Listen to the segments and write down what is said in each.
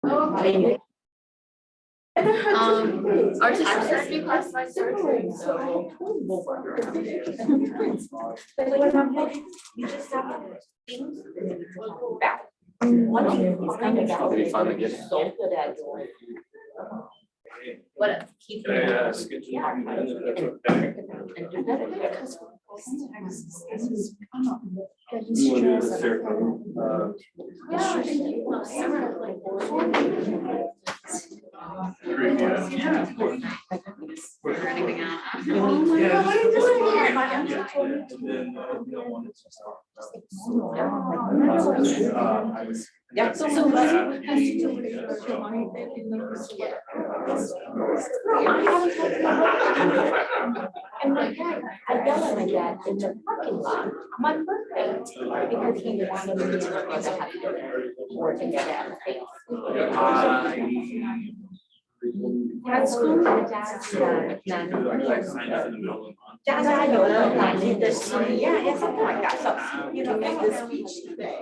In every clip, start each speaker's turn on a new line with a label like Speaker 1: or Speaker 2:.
Speaker 1: Okay.
Speaker 2: Our teachers are to be classified surgery, so.
Speaker 1: You just have to back. One thing is kind of.
Speaker 3: Did he finally get it?
Speaker 1: So good at doing.
Speaker 2: What, keep.
Speaker 3: Can I ask you? You want to do a circle?
Speaker 1: Yeah. And my dad, I yelled at my dad in the parking lot on my birthday because he wanted me to work and get out of the At school, my dad said, yeah, something like that. So, you know, make this speech today.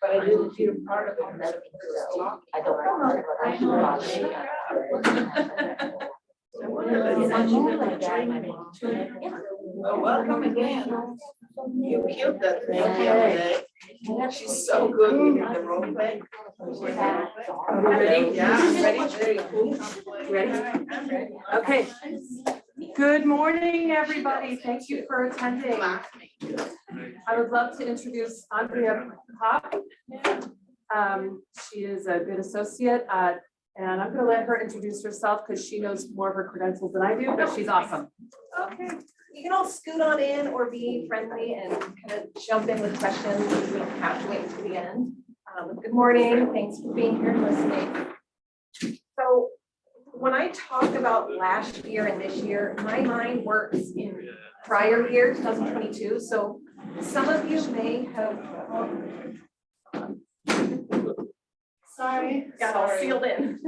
Speaker 1: But I do feel part of that. I don't know.
Speaker 4: Well, welcome again. You killed that thing the other day. She's so good with the role play.
Speaker 5: Ready?
Speaker 4: Yeah, ready, very cool.
Speaker 5: Ready? Okay. Good morning, everybody. Thank you for attending. I would love to introduce Andrea Pop. She is a good associate, and I'm going to let her introduce herself because she knows more of her credentials than I do, but she's awesome.
Speaker 6: Okay, you can all scoot on in or be friendly and kind of jump in with questions. We don't have to wait until the end. Good morning, thanks for being here and listening. So when I talk about last year and this year, my mind works in prior year, 2022. So some of you may have, sorry, got all sealed in.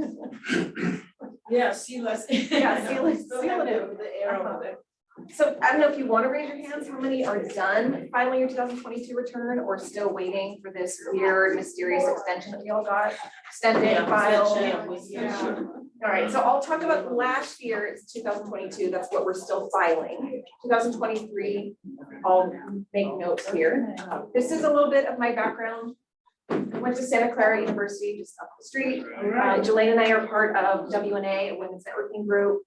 Speaker 4: Yeah, see, let's.
Speaker 6: Yeah, seal it in.
Speaker 4: The arrow there.
Speaker 6: So I don't know if you want to raise your hands, how many are done filing your 2022 return or still waiting for this weird mysterious extension that we all got? Extended file. All right, so I'll talk about last year, it's 2022, that's what we're still filing. 2023, I'll make notes here. This is a little bit of my background. I went to Santa Clara University, just up the street. Jelaine and I are part of WNA, a women's networking group.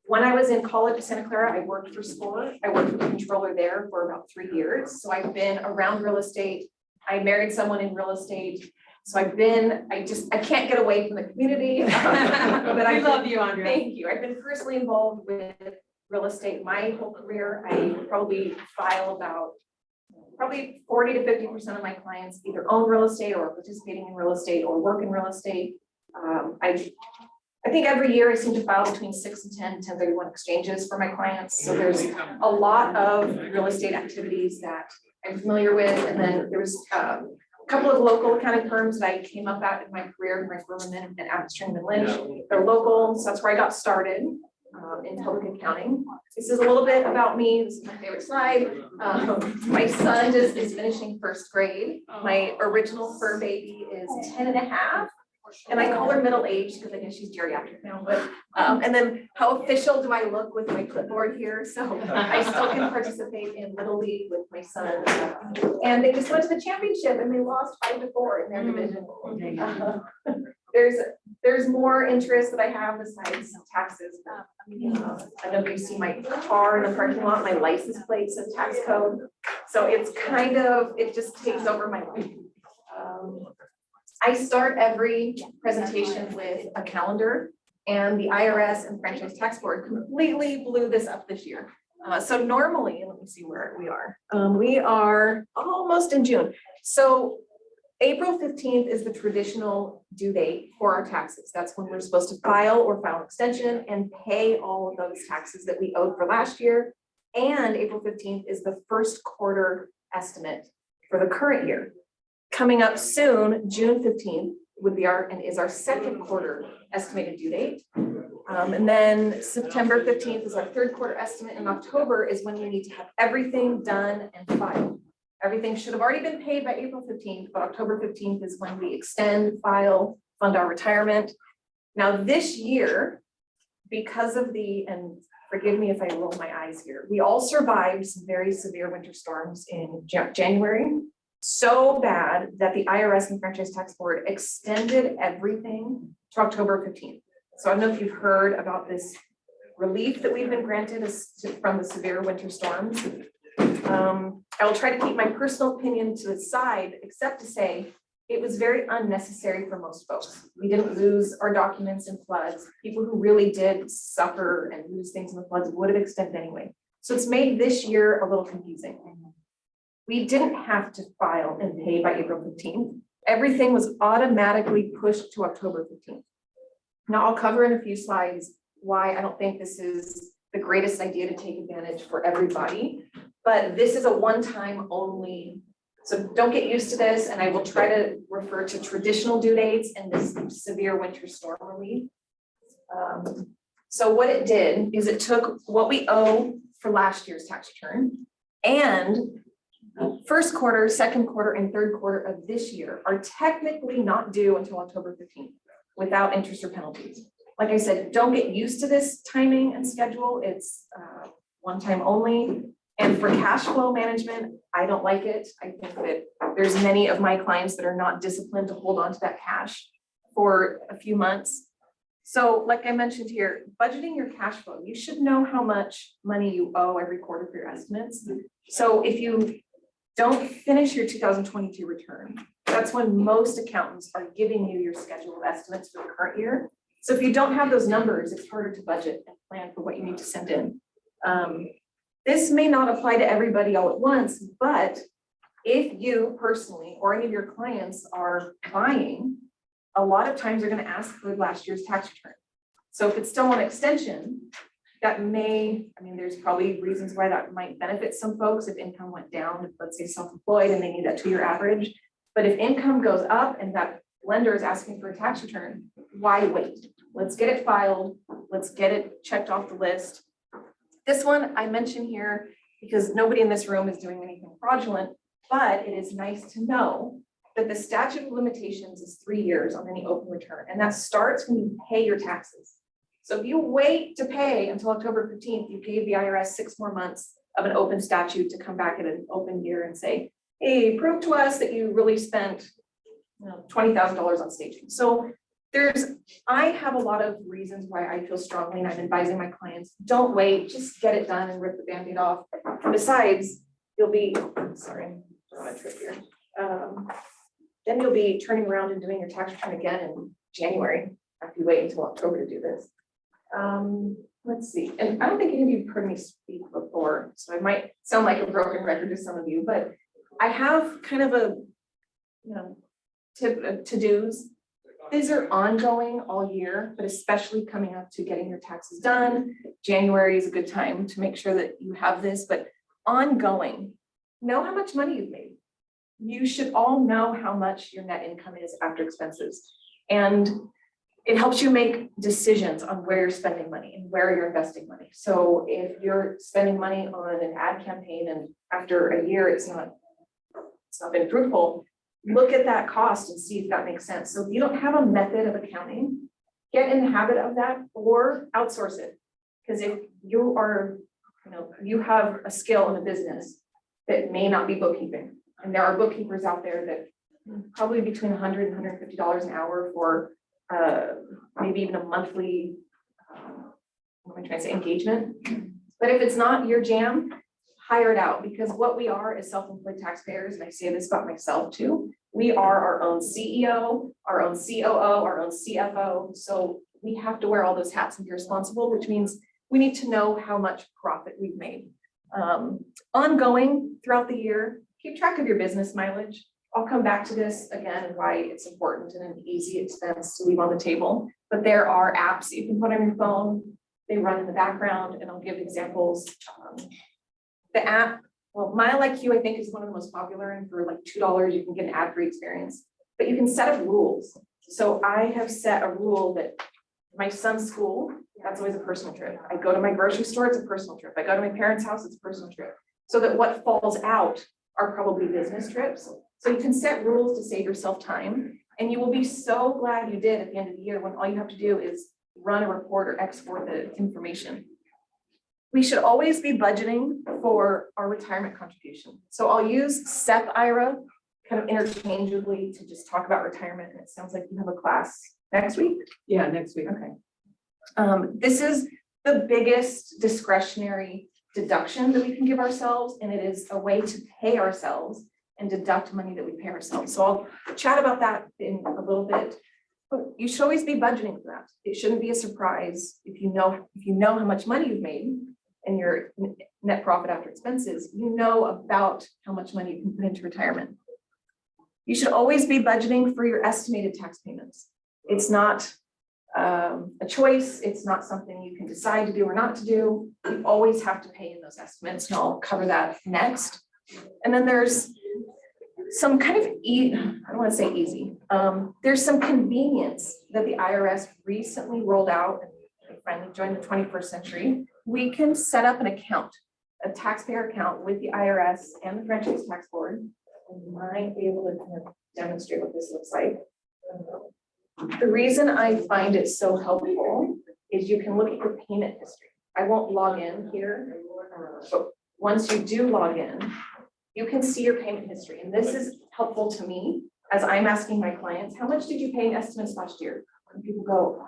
Speaker 6: When I was in college at Santa Clara, I worked for SCORE. I worked for the controller there for about 3 years. So I've been around real estate. I married someone in real estate. So I can't get away from the community. But I
Speaker 5: love you, Andrea.
Speaker 6: Thank you. I've been personally involved with real estate my whole career. I probably file about 40 to 50% of my clients either own real estate or participating in real estate or work in real estate. I think every year I seem to file between 6 and 10 1031 exchanges for my clients. So there's a lot of real estate activities that I'm familiar with. And then there's a couple of local accounting firms that I came up at in my career, Rick Berman and Abstring and Lynch. They're local, so that's where I got started in public accounting. This is a little bit about me. This is my favorite slide. My son is finishing first grade. My original fur baby is 10 and a half. And I call her middle-aged because I guess she's geriatric now, but, and then how official do I look with my clipboard here? So I still can participate in Little League with my son. And they just went to the championship and they lost 5-4 in their division. There's more interest that I have besides taxes. I don't know if you see my car in the parking lot, my license plate says tax code. So it's kind of, it just takes over my life. I start every presentation with a calendar, and the IRS and Franchise Tax Board completely blew this up this year. So normally, let me see where we are. We are almost in June. So April 15th is the traditional due date for our taxes. That's when we're supposed to file or file an extension and pay all of those taxes that we owed for last year. And April 15th is the first quarter estimate for the current year. Coming up soon, June 15th is our second quarter estimated due date. And then September 15th is our third quarter estimate, and October is when we need to have everything done and filed. Everything should have already been paid by April 15th, but October 15th is when we extend, file, fund our retirement. Now this year, because of and forgive me if I roll my eyes here, we all survived some very severe winter storms in January. So bad that the IRS and Franchise Tax Board extended everything to October 15th. So I don't know if you've heard about this relief that we've been granted from the severe winter storms. I will try to keep my personal opinion to the side, except to say it was very unnecessary for most folks. We didn't lose our documents in floods. People who really did suffer and lose things in the floods would have extended anyway. So it's made this year a little confusing. We didn't have to file and pay by April 15th. Everything was automatically pushed to October 15th. Now I'll cover in a few slides why I don't think this is the greatest idea to take advantage for everybody, but this is a one-time only. So don't get used to this, and I will try to refer to traditional due dates and this severe winter storm relief. So what it did is it took what we owe for last year's tax return and first quarter, second quarter, and third quarter of this year are technically not due until October 15th without interest or penalties. Like I said, don't get used to this timing and schedule. It's one time only. And for cash flow management, I don't like it. I think that there's many of my clients that are not disciplined to hold on to that cash for a few months. So like I mentioned here, budgeting your cash flow, you should know how much money you owe every quarter for your estimates. So if you don't finish your 2022 return, that's when most accountants are giving you your schedule of estimates for the current year. So if you don't have those numbers, it's harder to budget and plan for what you need to send in. This may not apply to everybody all at once, but if you personally or any of your clients are buying, a lot of times they're going to ask for last year's tax return. So if it's still on extension, that may, I mean, there's probably reasons why that might benefit some folks if income went down, if let's say self-employed and they need that 2-year average. But if income goes up and that lender is asking for a tax return, why wait? Let's get it filed. Let's get it checked off the list. This one I mention here because nobody in this room is doing anything fraudulent, but it is nice to know that the statute of limitations is 3 years on any open return, and that starts when you pay your taxes. So if you wait to pay until October 15th, you gave the IRS 6 more months of an open statute to come back at an open year and say, hey, prove to us that you really spent $20,000 on staging. So I have a lot of reasons why I feel strongly, and I'm advising my clients, don't wait, just get it done and rip the Band-Aid off. And besides, you'll be, sorry, I'm on a trip here. Then you'll be turning around and doing your tax return again in January after you wait until October to do this. Let's see, and I don't think any of you have heard me speak before, so I might sound like a broken record to some of you, but I have kind of a, tip of to-dos. These are ongoing all year, but especially coming up to getting your taxes done. January is a good time to make sure that you have this, but ongoing, know how much money you've made. You should all know how much your net income is after expenses. And it helps you make decisions on where you're spending money and where you're investing money. So if you're spending money on an ad campaign and after a year it's not been fruitful, look at that cost and see if that makes sense. So if you don't have a method of accounting, get in the habit of that or outsource it. Because if you are, you have a skill in a business that may not be bookkeeping. And there are bookkeepers out there that probably between $100 and $150 an hour for maybe even a monthly, what am I trying to say, engagement. But if it's not your jam, hire it out, because what we are as self-employed taxpayers, and I say this about myself too, we are our own CEO, our own COO, our own CFO. So we have to wear all those hats and be responsible, which means we need to know how much profit we've made. Ongoing throughout the year, keep track of your business mileage. I'll come back to this again and why it's important and an easy expense to leave on the table. But there are apps that you can put on your phone. They run in the background, and I'll give examples. The app, well, MileIQ, I think, is one of the most popular, and for like $2, you can get an ad-free experience. But you can set up rules. So I have set a rule that my son's school, that's always a personal trip. I go to my grocery store, it's a personal trip. I go to my parents' house, it's a personal trip. So that what falls out are probably business trips. So you can set rules to save yourself time, and you will be so glad you did at the end of the year when all you have to do is run a report or export the information. We should always be budgeting for our retirement contribution. So I'll use SEP IRA kind of interchangeably to just talk about retirement, and it sounds like you have a class next week.
Speaker 5: Yeah, next week.
Speaker 6: Okay. This is the biggest discretionary deduction that we can give ourselves, and it is a way to pay ourselves and deduct money that we pay ourselves. So I'll chat about that in a little bit. But you should always be budgeting for that. It shouldn't be a surprise if you know how much money you've made and your net profit after expenses, you know about how much money you can put into retirement. You should always be budgeting for your estimated tax payments. It's not a choice. It's not something you can decide to do or not to do. You always have to pay in those estimates, and I'll cover that next. And then there's some kind of, I don't want to say easy. There's some convenience that the IRS recently rolled out, and finally joined the 21st century. We can set up an account, a taxpayer account with the IRS and the franchise tax board. I might be able to kind of demonstrate what this looks like. The reason I find it so helpful is you can look at your payment history. I won't log in here, but once you do log in, you can see your payment history. And this is helpful to me as I'm asking my clients, how much did you pay in estimates last year? And people go,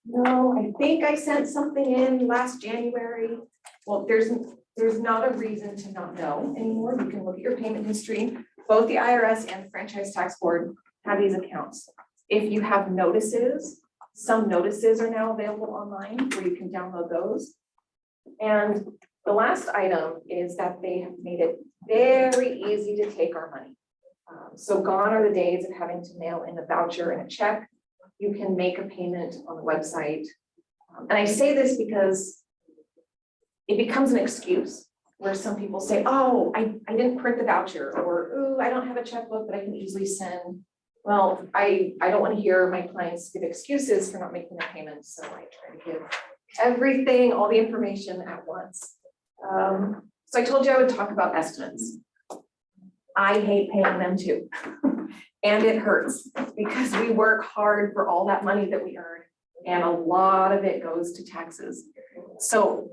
Speaker 6: no, I think I sent something in last January. Well, there's not a reason to not know anymore. You can look at your payment history. Both the IRS and the Franchise Tax Board have these accounts. If you have notices, some notices are now available online where you can download those. And the last item is that they have made it very easy to take our money. So gone are the days of having to mail in a voucher and a check. You can make a payment on the website. And I say this because it becomes an excuse where some people say, oh, I didn't print the voucher, or, ooh, I don't have a checkbook, but I can easily send. Well, I don't want to hear my clients give excuses for not making their payments. So I try to give everything, all the information at once. So I told you I would talk about estimates. I hate paying them too. And it hurts because we work hard for all that money that we earn, and a lot of it goes to taxes. So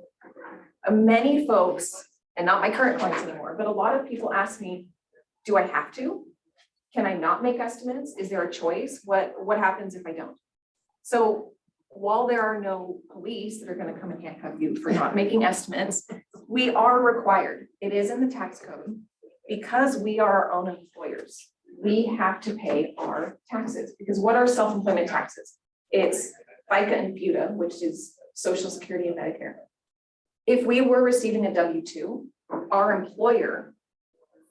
Speaker 6: many folks, and not my current clients anymore, but a lot of people ask me, do I have to? Can I not make estimates? Is there a choice? What happens if I don't? So while there are no police that are going to come and handcuff you for not making estimates, we are required. It is in the tax code because we are our own employers. We have to pay our taxes, because what are self-employment taxes? It's FICA and FUTA, which is Social Security and Medicare. If we were receiving a W-2, our employer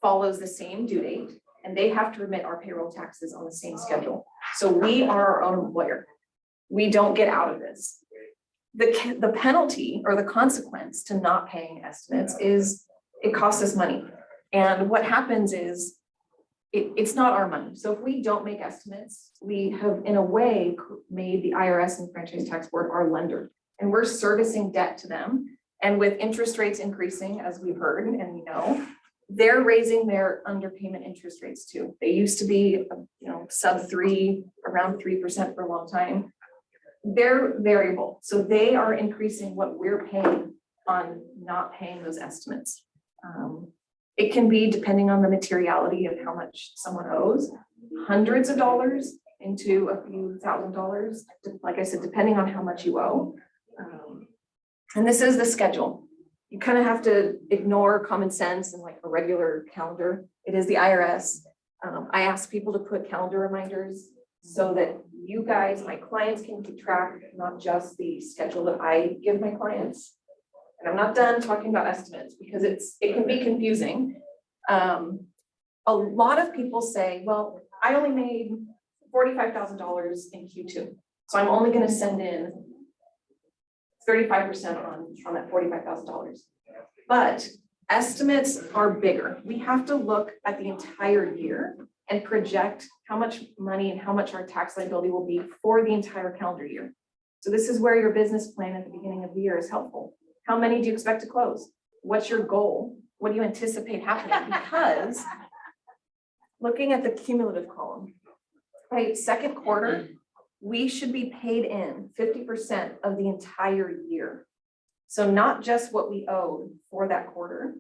Speaker 6: follows the same due date, and they have to remit our payroll taxes on the same schedule. So we are our own employer. We don't get out of this. The penalty or the consequence to not paying estimates is it costs us money. And what happens is it's not our money. So if we don't make estimates, we have in a way made the IRS and Franchise Tax Board our lender, and we're servicing debt to them. And with interest rates increasing, as we've heard and we know, they're raising their underpayment interest rates too. They used to be, sub 3, around 3% for a long time. They're variable. So they are increasing what we're paying on not paying those estimates. It can be, depending on the materiality of how much someone owes, hundreds of dollars into a few $1,000s, like I said, depending on how much you owe. And this is the schedule. You kind of have to ignore common sense and like a regular calendar. It is the IRS. I ask people to put calendar reminders so that you guys, my clients, can keep track, not just the schedule that I give my clients. And I'm not done talking about estimates because it can be confusing. A lot of people say, well, I only made $45,000 in Q2. So I'm only going to send in 35% on that $45,000. But estimates are bigger. We have to look at the entire year and project how much money and how much our tax liability will be for the entire calendar year. So this is where your business plan at the beginning of the year is helpful. How many do you expect to close? What's your goal? What do you anticipate happening? Because looking at the cumulative column, right, second quarter, we should be paid in 50% of the entire year. So not just what we owed for that quarter,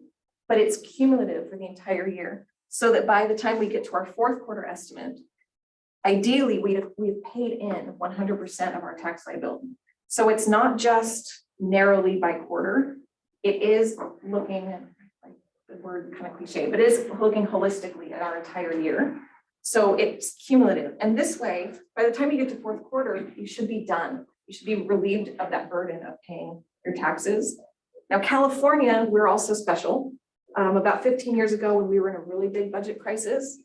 Speaker 6: but it's cumulative for the entire year. So that by the time we get to our fourth quarter estimate, ideally, we've paid in 100% of our tax liability. So it's not just narrowly by quarter. It is looking, like the word kind of cliche, but it is looking holistically at our entire year. So it's cumulative. And this way, by the time you get to fourth quarter, you should be done. You should be relieved of that burden of paying your taxes. Now, California, we're also special. About 15 years ago, when we were in a really big budget crisis,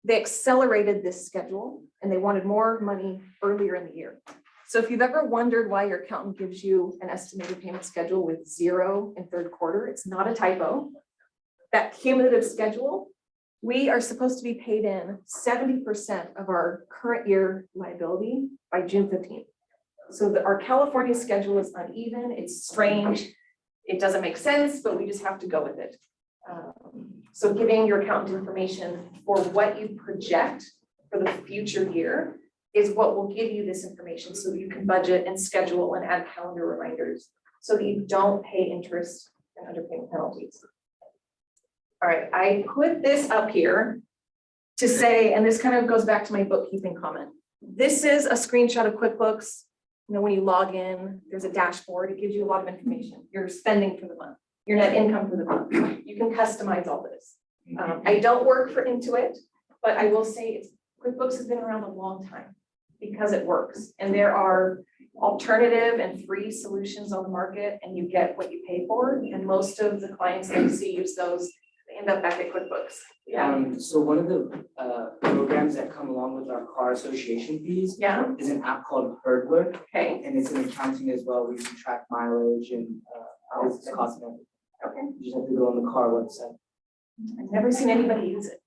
Speaker 6: they accelerated this schedule and they wanted more money earlier in the year. So if you've ever wondered why your accountant gives you an estimated payment schedule with 0 in third quarter, it's not a typo. That cumulative schedule, we are supposed to be paid in 70% of our current year liability by June 15th. So our California schedule is uneven, it's strange, it doesn't make sense, but we just have to go with it. So giving your accountant information for what you project for the future year is what will give you this information so that you can budget and schedule and add calendar reminders so that you don't pay interest and underpayment penalties. All right, I put this up here to say, and this kind of goes back to my bookkeeping comment. This is a screenshot of QuickBooks. You know, when you log in, there's a dashboard. It gives you a lot of information. Your spending for the month, your net income for the month. You can customize all this. I don't work for Intuit, but I will say QuickBooks has been around a long time because it works. And there are alternative and free solutions on the market, and you get what you pay for. And most of the clients that I see use those, they end up back at QuickBooks. Yeah.
Speaker 7: So one of the programs that come along with our car association fees
Speaker 6: Yeah.
Speaker 7: is an app called Herdler,
Speaker 6: Okay.
Speaker 7: and it's an accounting as well. We can track mileage and how it's costing.
Speaker 6: Okay.
Speaker 7: You just have to go on the car website.
Speaker 6: I've never seen anybody use it.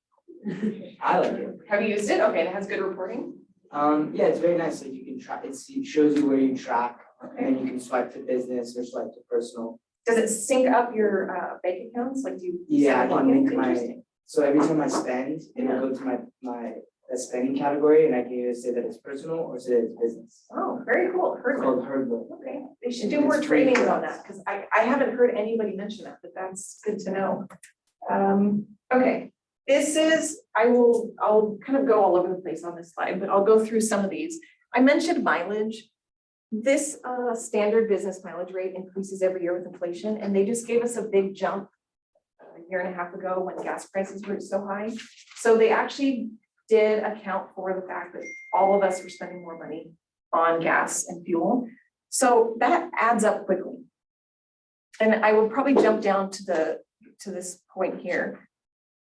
Speaker 7: I like it.
Speaker 6: Have you used it? Okay, it has good reporting.
Speaker 7: Yeah, it's very nice. Like you can track. It shows you where you track,
Speaker 6: Okay.
Speaker 7: and then you can swipe to business or swipe to personal.
Speaker 6: Does it sync up your bank accounts? Like do you?
Speaker 7: Yeah, I
Speaker 6: set a
Speaker 7: can
Speaker 6: login?
Speaker 7: link my.
Speaker 6: Interesting.
Speaker 7: So every time I spend, it will go to my spending category, and I can either say that it's personal or say that it's business.
Speaker 6: Oh, very cool.
Speaker 7: It's
Speaker 6: Heard
Speaker 7: called
Speaker 6: that.
Speaker 7: Herdler.
Speaker 6: Okay, they should do more
Speaker 7: It's free
Speaker 6: trainings
Speaker 7: for
Speaker 6: on
Speaker 7: us.
Speaker 6: that because I haven't heard anybody mention that, but that's good to know. Okay, I'll kind of go all over the place on this slide, but I'll go through some of these. I mentioned mileage. This standard business mileage rate increases every year with inflation, and they just gave us a big jump a year and a half ago when gas prices were so high. So they actually did account for the fact that all of us were spending more money on gas and fuel. So that adds up quickly. And I will probably jump down to this point here.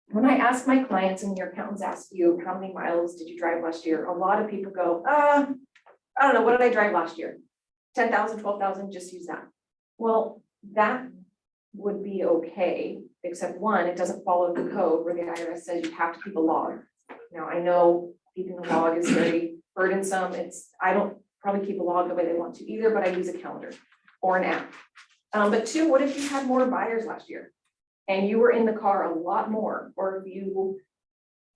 Speaker 6: When I ask my clients and your accountants ask you, how many miles did you drive last year? A lot of people go, I don't know, what did I drive last year? 10,000, 12,000, just use that. Well, that would be okay, except one, it doesn't follow the code where the IRS says you have to keep a log. Now, I know keeping a log is very burdensome. I don't probably keep a log the way they want to either, but I use a calendar or an app. But two, what if you had more buyers last year and you were in the car a lot more, or if you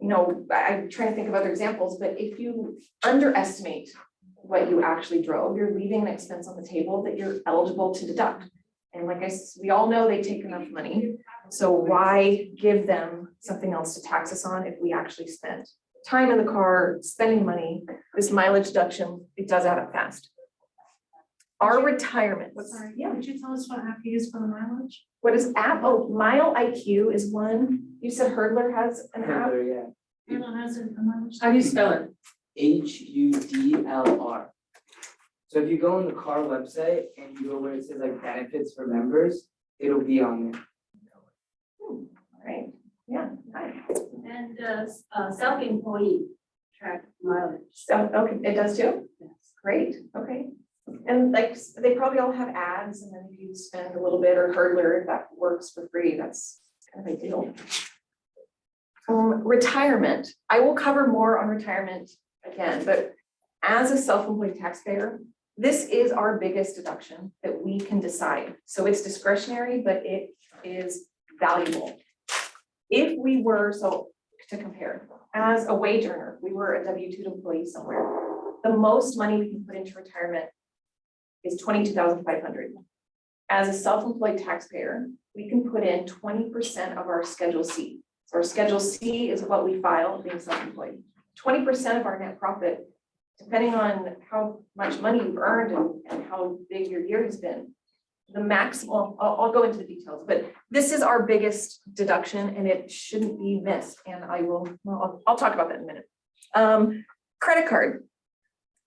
Speaker 6: know, I'm trying to think of other examples, but if you underestimate what you actually drove, you're leaving an expense on the table that you're eligible to deduct. And like we all know they take enough money. So why give them something else to tax us on if we actually spent time in the car, spending money? This mileage deduction, it does add up fast. Our retirement.
Speaker 3: Sorry,
Speaker 6: Yeah.
Speaker 3: could you tell us what app you use for the mileage?
Speaker 6: What is app? Oh, Mile IQ is one. You said Herdler has an app.
Speaker 7: Herdler, yeah.
Speaker 3: Everyone has it for mileage.
Speaker 5: How do you spell it?
Speaker 7: HUDLR. So if you go on the car website and you go where it says like benefits for members, it'll be on there.
Speaker 6: All right, yeah, hi.
Speaker 2: And self-employed track mileage.
Speaker 6: So, okay, it does too?
Speaker 2: Yes.
Speaker 6: Great, okay. And like, they probably all have ads, and then if you spend a little bit, or Herdler, if that works for free, that's kind of ideal. Retirement, I will cover more on retirement again, but as a self-employed taxpayer, this is our biggest deduction that we can decide. So it's discretionary, but it is valuable. If we were, so to compare, as a wage earner, we were a W-2 employee somewhere, the most money we can put into retirement is $22,500. As a self-employed taxpayer, we can put in 20% of our Schedule C. So our Schedule C is what we file being self-employed. 20% of our net profit, depending on how much money you've earned and how big your year has been, the maximum, I'll go into the details, but this is our biggest deduction and it shouldn't be missed. And I'll talk about that in a minute. Credit card.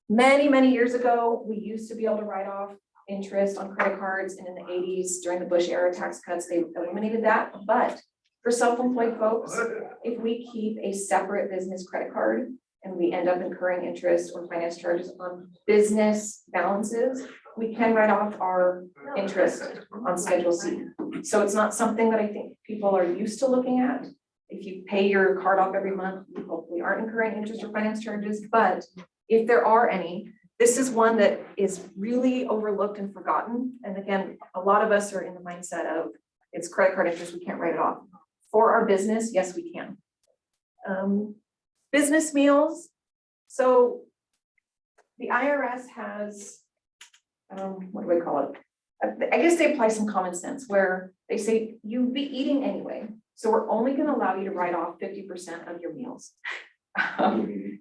Speaker 6: Many years ago, we used to be able to write off interest on credit cards, and in the 80s, during the Bush era tax cuts, they eliminated that. But for self-employed folks, if we keep a separate business credit card and we end up incurring interest or finance charges on business balances, we can write off our interest on Schedule C. So it's not something that I think people are used to looking at. If you pay your card off every month, you hopefully aren't incurring interest or finance charges, but if there are any, this is one that is really overlooked and forgotten. And again, a lot of us are in the mindset of it's credit card interest, we can't write it off. For our business, yes, we can. Business meals. So the IRS has, what do I call it? I guess they apply some common sense where they say you'd be eating anyway. So we're only going to allow you to write off 50% of your meals.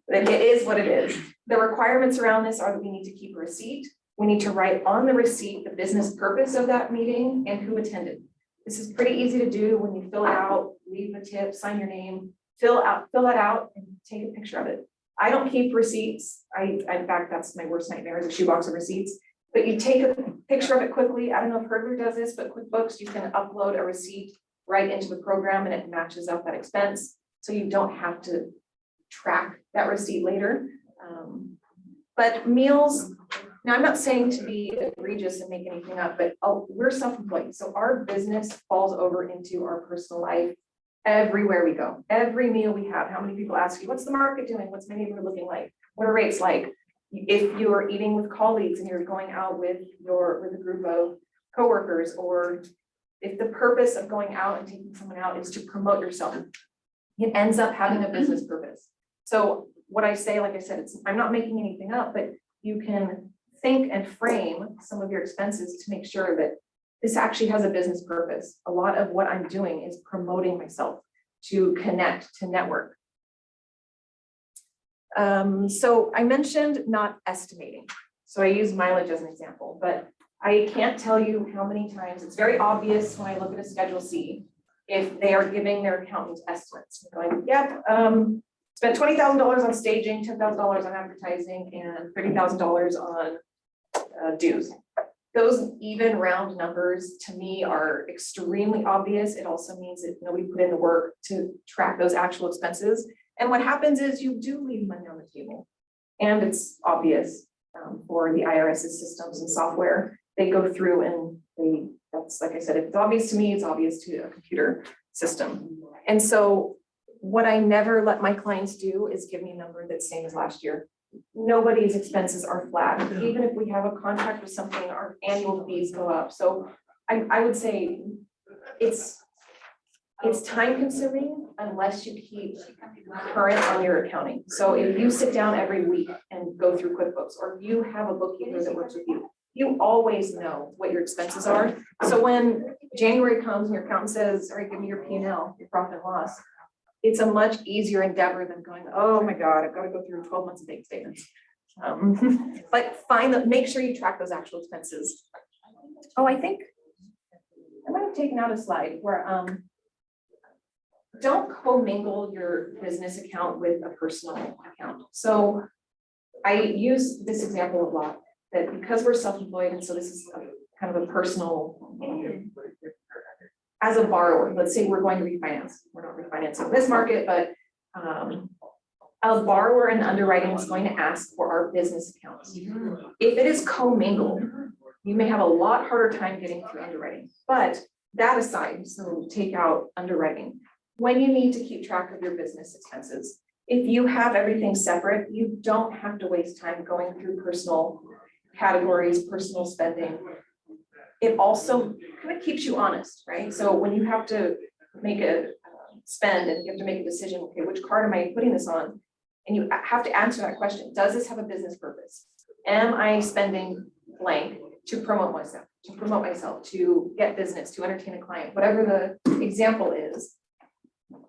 Speaker 6: It is what it is. The requirements around this are that we need to keep a receipt. We need to write on the receipt the business purpose of that meeting and who attended. This is pretty easy to do when you fill it out, leave a tip, sign your name, fill that out and take a picture of it. I don't keep receipts. In fact, that's my worst nightmare is a shoebox of receipts. But you take a picture of it quickly. I don't know if Herdler does this, but QuickBooks, you can upload a receipt right into the program and it matches up that expense. So you don't have to track that receipt later. But meals, now I'm not saying to be egregious and make anything up, but we're self-employed. So our business falls over into our personal life everywhere we go. Every meal we have, how many people ask you, what's the market doing? What's my neighborhood looking like? What are rates like? If you're eating with colleagues and you're going out with a group of coworkers, or if the purpose of going out and taking someone out is to promote yourself, it ends up having a business purpose. So what I say, like I said, I'm not making anything up, but you can think and frame some of your expenses to make sure that this actually has a business purpose. A lot of what I'm doing is promoting myself to connect, to network. So I mentioned not estimating. So I use mileage as an example, but I can't tell you how many times it's very obvious when I look at a Schedule C, if they are giving their accountant estimates, going, yep, spent $20,000 on staging, $10,000 on advertising, and $30,000 on dues. Those even round numbers to me are extremely obvious. It also means that nobody put in the work to track those actual expenses. And what happens is you do leave money on the table, and it's obvious for the IRS's systems and software. They go through and that's like I said, if it's obvious to me, it's obvious to a computer system. And so what I never let my clients do is give me a number that's same as last year. Nobody's expenses are flat. Even if we have a contract with something, our annual fees go up. So I would say it's time consuming unless you keep current on your accounting. So if you sit down every week and go through QuickBooks, or if you have a bookkeeper that works with you, you always know what your expenses are. So when January comes and your accountant says, all right, give me your P&L, your profit and loss, it's a much easier endeavor than going, oh my God, I've got to go through 12 months of bank statements. But make sure you track those actual expenses. Oh, I think I might have taken out a slide where don't commingle your business account with a personal account. So I use this example a lot, that because we're self-employed, and so this is kind of a personal, as a borrower, let's say we're going to refinance. We're not refinancing in this market, but a borrower in underwriting is going to ask for our business accounts. If it is commingled, you may have a lot harder time getting through underwriting. But that aside, so take out underwriting. When you need to keep track of your business expenses, if you have everything separate, you don't have to waste time going through personal categories, personal spending. it also kind of keeps you honest, right? So when you have to make a spend and you have to make a decision, okay, which card am I putting this on? And you have to answer that question. Does this have a business purpose? Am I spending blank to promote myself, to get business, to entertain a client, whatever the example is?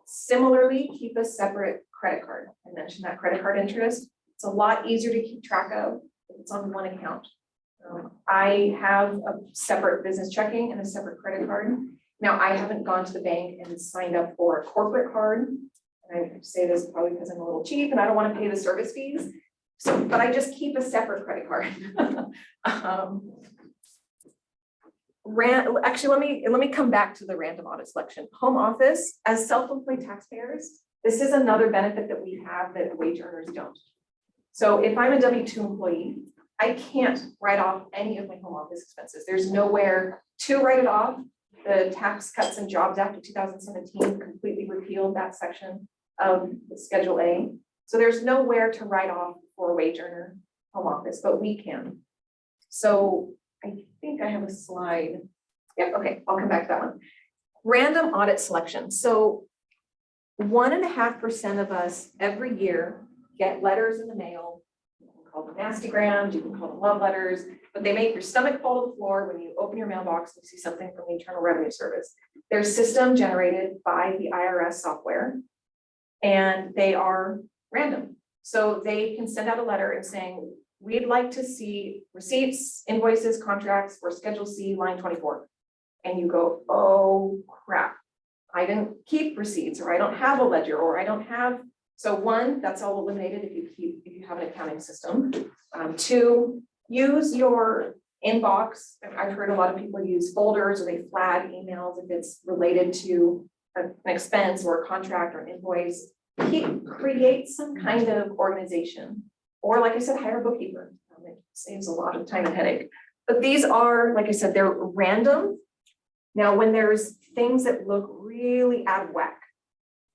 Speaker 6: Similarly, keep a separate credit card. I mentioned that credit card interest. It's a lot easier to keep track of if it's on one account. I have a separate business checking and a separate credit card. Now, I haven't gone to the bank and signed up for a corporate card. And I say this probably because I'm a little cheap and I don't want to pay the service fees. So, but I just keep a separate credit card. Actually, let me come back to the random audit selection. Home office, as self-employed taxpayers, this is another benefit that we have that wage earners don't. So if I'm a W-2 employee, I can't write off any of my home office expenses. There's nowhere to write it off. The Tax Cuts and Jobs Act of 2017 completely repealed that section of Schedule A. So there's nowhere to write off for a wage earner home office, but we can. So I think I have a slide. Yep, okay, I'll come back to that one. Random audit selection. So 1.5% of us every year get letters in the mail. You can call them nastygrams, you can call them love letters, but they make your stomach fall to the floor when you open your mailbox and see something from the Internal Revenue Service. They're system generated by the IRS software, and they are random. So they can send out a letter and saying, we'd like to see receipts, invoices, contracts for Schedule C, line 24. And you go, oh crap, I didn't keep receipts, or I don't have a ledger, or I don't have. So one, that's all eliminated if you have an accounting system. Two, use your inbox. I've heard a lot of people use folders, or they flag emails if it's related to an expense or a contract or an invoice. Create some kind of organization, or like I said, hire a bookkeeper. It saves a lot of time and headache. But these are, like I said, they're random. Now, when there's things that look really out of whack,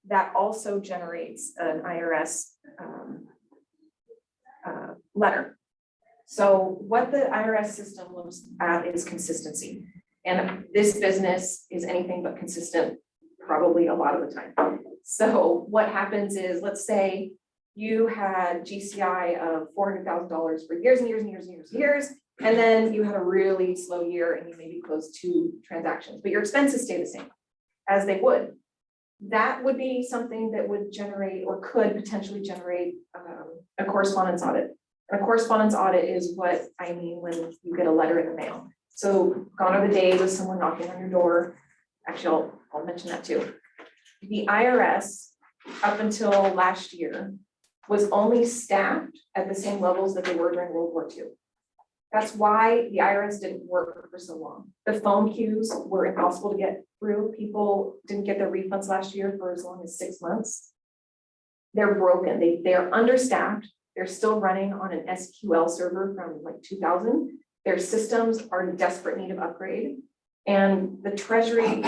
Speaker 6: that also generates an IRS letter. So what the IRS system looks at is consistency. And this business is anything but consistent, probably a lot of the time. So what happens is, let's say you had GCI of $400,000 for years and years and years and years and years, and then you had a really slow year and you maybe closed 2 transactions, but your expenses stay the same as they would. That would be something that would generate, or could potentially generate, a correspondence audit. And a correspondence audit is what I mean when you get a letter in the mail. So gone are the days of someone knocking on your door. Actually, I'll mention that too. The IRS, up until last year, was only staffed at the same levels that they were during World War II. That's why the IRS didn't work for so long. The phone queues were impossible to get through. People didn't get their refunds last year for as long as 6 months. They're broken. They're understaffed. They're still running on an SQL server from like 2000. Their systems are in desperate need of upgrade. And the Treasury,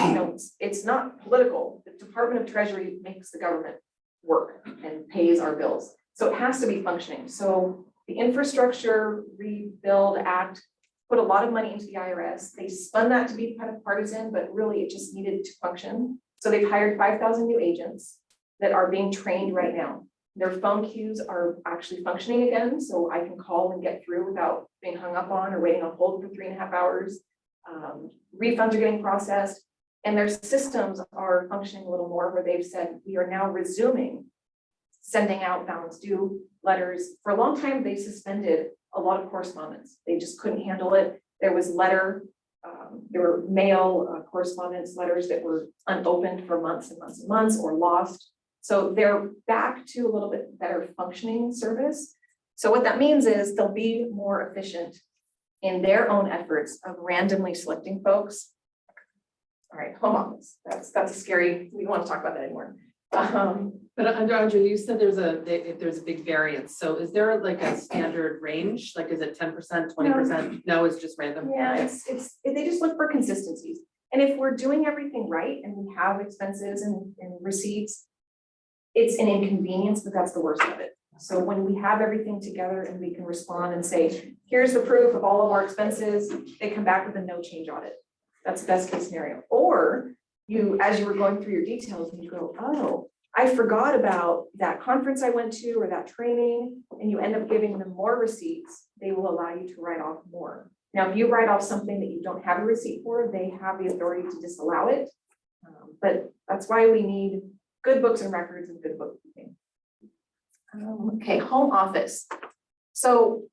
Speaker 6: it's not political. The Department of Treasury makes the government work and pays our bills. So it has to be functioning. So the Infrastructure Rebuild Act put a lot of money into the IRS. They spun that to be kind of partisan, but really it just needed to function. So they've hired 5,000 new agents that are being trained right now. Their phone queues are actually functioning again, so I can call and get through without being hung up on or waiting on hold for 3.5 hours. Refunds are getting processed, and their systems are functioning a little more, where they've said we are now resuming sending out balance due letters. For a long time, they suspended a lot of correspondence. They just couldn't handle it. There was there were mail correspondence letters that were unopened for months and months and months, or lost. So they're back to a little bit better functioning service. So what that means is they'll be more efficient in their own efforts of randomly selecting folks. All right, home office. That's a scary, we don't want to talk about that anymore.
Speaker 5: But Andrea, you said there's a big variance. So is there like a standard range? Like, is it 10%, 20%? No, it's just random.
Speaker 6: Yeah, they just look for consistencies. And if we're doing everything right and we have expenses and receipts, it's an inconvenience, but that's the worst of it. So when we have everything together and we can respond and say, here's the proof of all of our expenses, they come back with a no change audit. That's the best case scenario. Or you, as you were going through your details, and you go, oh, I forgot about that conference I went to or that training, and you end up giving them more receipts, they will allow you to write off more. Now, if you write off something that you don't have a receipt for, they have the authority to disallow it. But that's why we need good books and records and good bookkeeping. Okay, home office. So,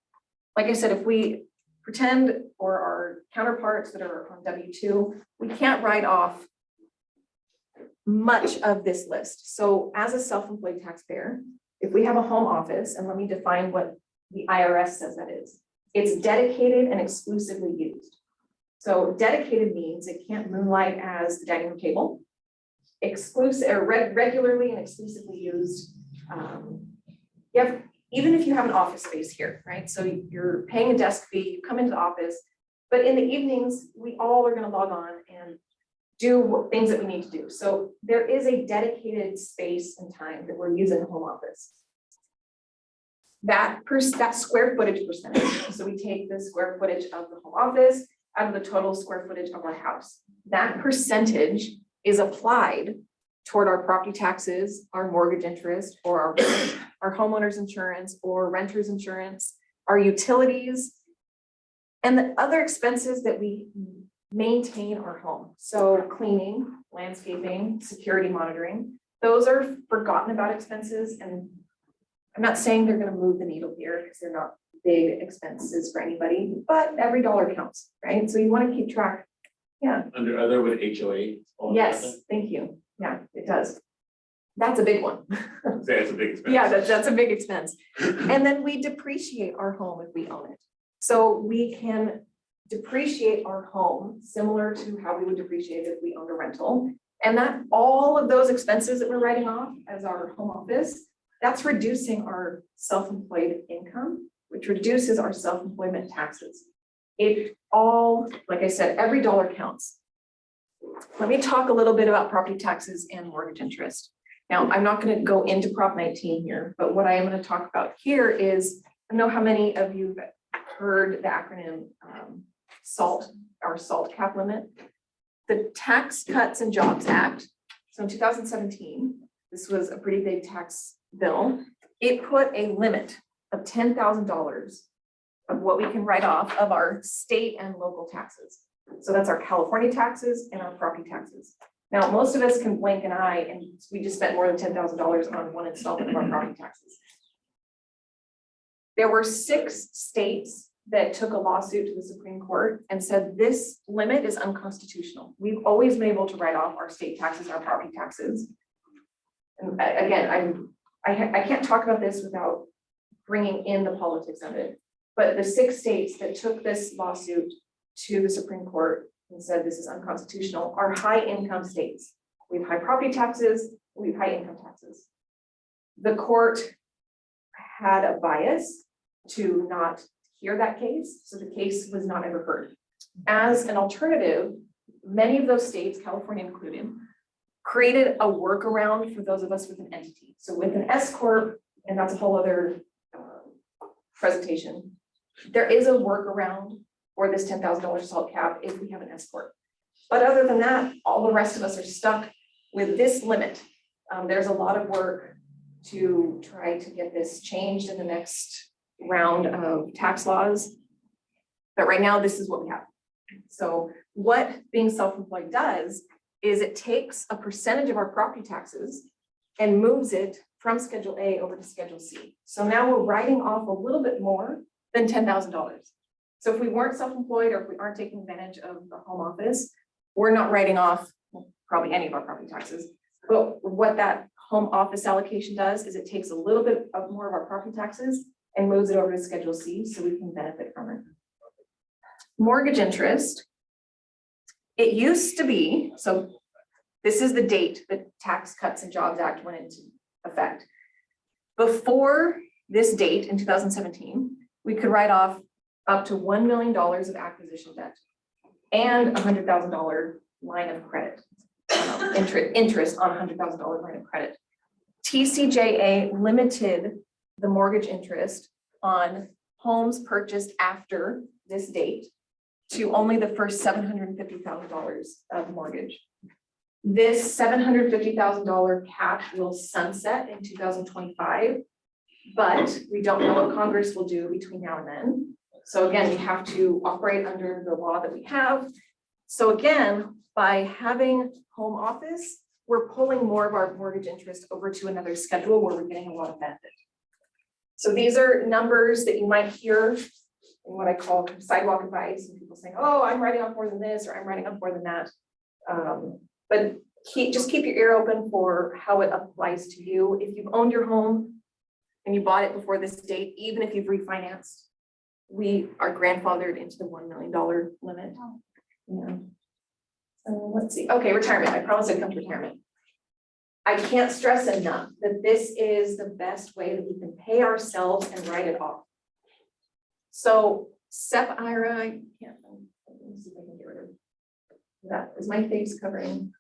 Speaker 6: like I said, if we pretend or our counterparts that are on W-2, we can't write off much of this list. So as a self-employed taxpayer, if we have a home office, and let me define what the IRS says that is, it's dedicated and exclusively used. So dedicated means it can't moonlight as the dining room table. Exclusive or regularly and exclusively used. Even if you have an office space here, right? So you're paying a desk fee, you come into the office, but in the evenings, we all are gonna log on and do things that we need to do. So there is a dedicated space and time that we're using the home office. That square footage percentage, so we take the square footage of the home office out of the total square footage of our house. That percentage is applied toward our property taxes, our mortgage interest, or our homeowner's insurance, or renter's insurance, our utilities, and the other expenses that we maintain our home. So cleaning, landscaping, security monitoring, those are forgotten about expenses. And I'm not saying they're gonna move the needle here because they're not big expenses for anybody, but every dollar counts, right? So you wanna keep track. Yeah.
Speaker 8: Under other with HOA?
Speaker 6: Yes, thank you. Yeah, it does. That's a big one.
Speaker 8: Say it's a big expense.
Speaker 6: Yeah, that's a big expense. And then we depreciate our home if we own it. So we can depreciate our home similar to how we would depreciate it if we owned a rental. And that all of those expenses that we're writing off as our home office, that's reducing our self-employed income, which reduces our self-employment taxes. It all, like I said, every dollar counts. Let me talk a little bit about property taxes and mortgage interest. Now, I'm not going to go into Prop 19 here, but what I am going to talk about here is, I know how many of you have heard the acronym SALT, our SALT cap limit. The Tax Cuts and Jobs Act, so in 2017, this was a pretty big tax bill. It put a limit of $10,000 of what we can write off of our state and local taxes. So that's our California taxes and our property taxes. Now, most of us can blink an eye and we just spent more than $10,000 on one installment of our property taxes. There were 6 states that took a lawsuit to the Supreme Court and said this limit is unconstitutional. We've always been able to write off our state taxes, our property taxes. And again, I can't talk about this without bringing in the politics of it. But the 6 states that took this lawsuit to the Supreme Court and said this is unconstitutional are high income states. We have high property taxes, we have high income taxes. The court had a bias to not hear that case, so the case was not ever heard. As an alternative, many of those states, California included, created a workaround for those of us with an entity. So with an S corp, and that's a whole other presentation, there is a workaround for this $10,000 SALT cap if we have an S corp. But other than that, all the rest of us are stuck with this limit. There's a lot of work to try to get this changed in the next round of tax laws. But right now, this is what we have. So what being self-employed does is it takes a percentage of our property taxes and moves it from Schedule A over to Schedule C. So now we're writing off a little bit more than $10,000. So if we weren't self-employed or if we aren't taking advantage of the home office, we're not writing off probably any of our property taxes. But what that home office allocation does is it takes a little bit of more of our property taxes and moves it over to Schedule C so we can benefit from it. Mortgage interest. It used to be, so this is the date the Tax Cuts and Jobs Act went into effect. Before this date in 2017, we could write off up to $1 million of acquisition debt and a $100,000 line of credit, interest on a $100,000 line of credit. TCJA limited the mortgage interest on homes purchased after this date to only the first $750,000 of mortgage. This $750,000 cap will sunset in 2025, but we don't know what Congress will do between now and then. So again, we have to operate under the law that we have. So again, by having home office, we're pulling more of our mortgage interest over to another schedule where we're getting a lot of benefit. So these are numbers that you might hear in what I call sidewalk advice, and people saying, oh, I'm writing off more than this, or I'm writing off more than that. But just keep your ear open for how it applies to you. If you've owned your home and you bought it before this date, even if you've refinanced, we are grandfathered into the $1 million limit. Yeah. Let's see. Okay, retirement. I promised I'd come to retirement. I can't stress enough that this is the best way that we can pay ourselves and write it off. So SEP IRA, I can't, let me see if I can get rid of that. Is my face covering?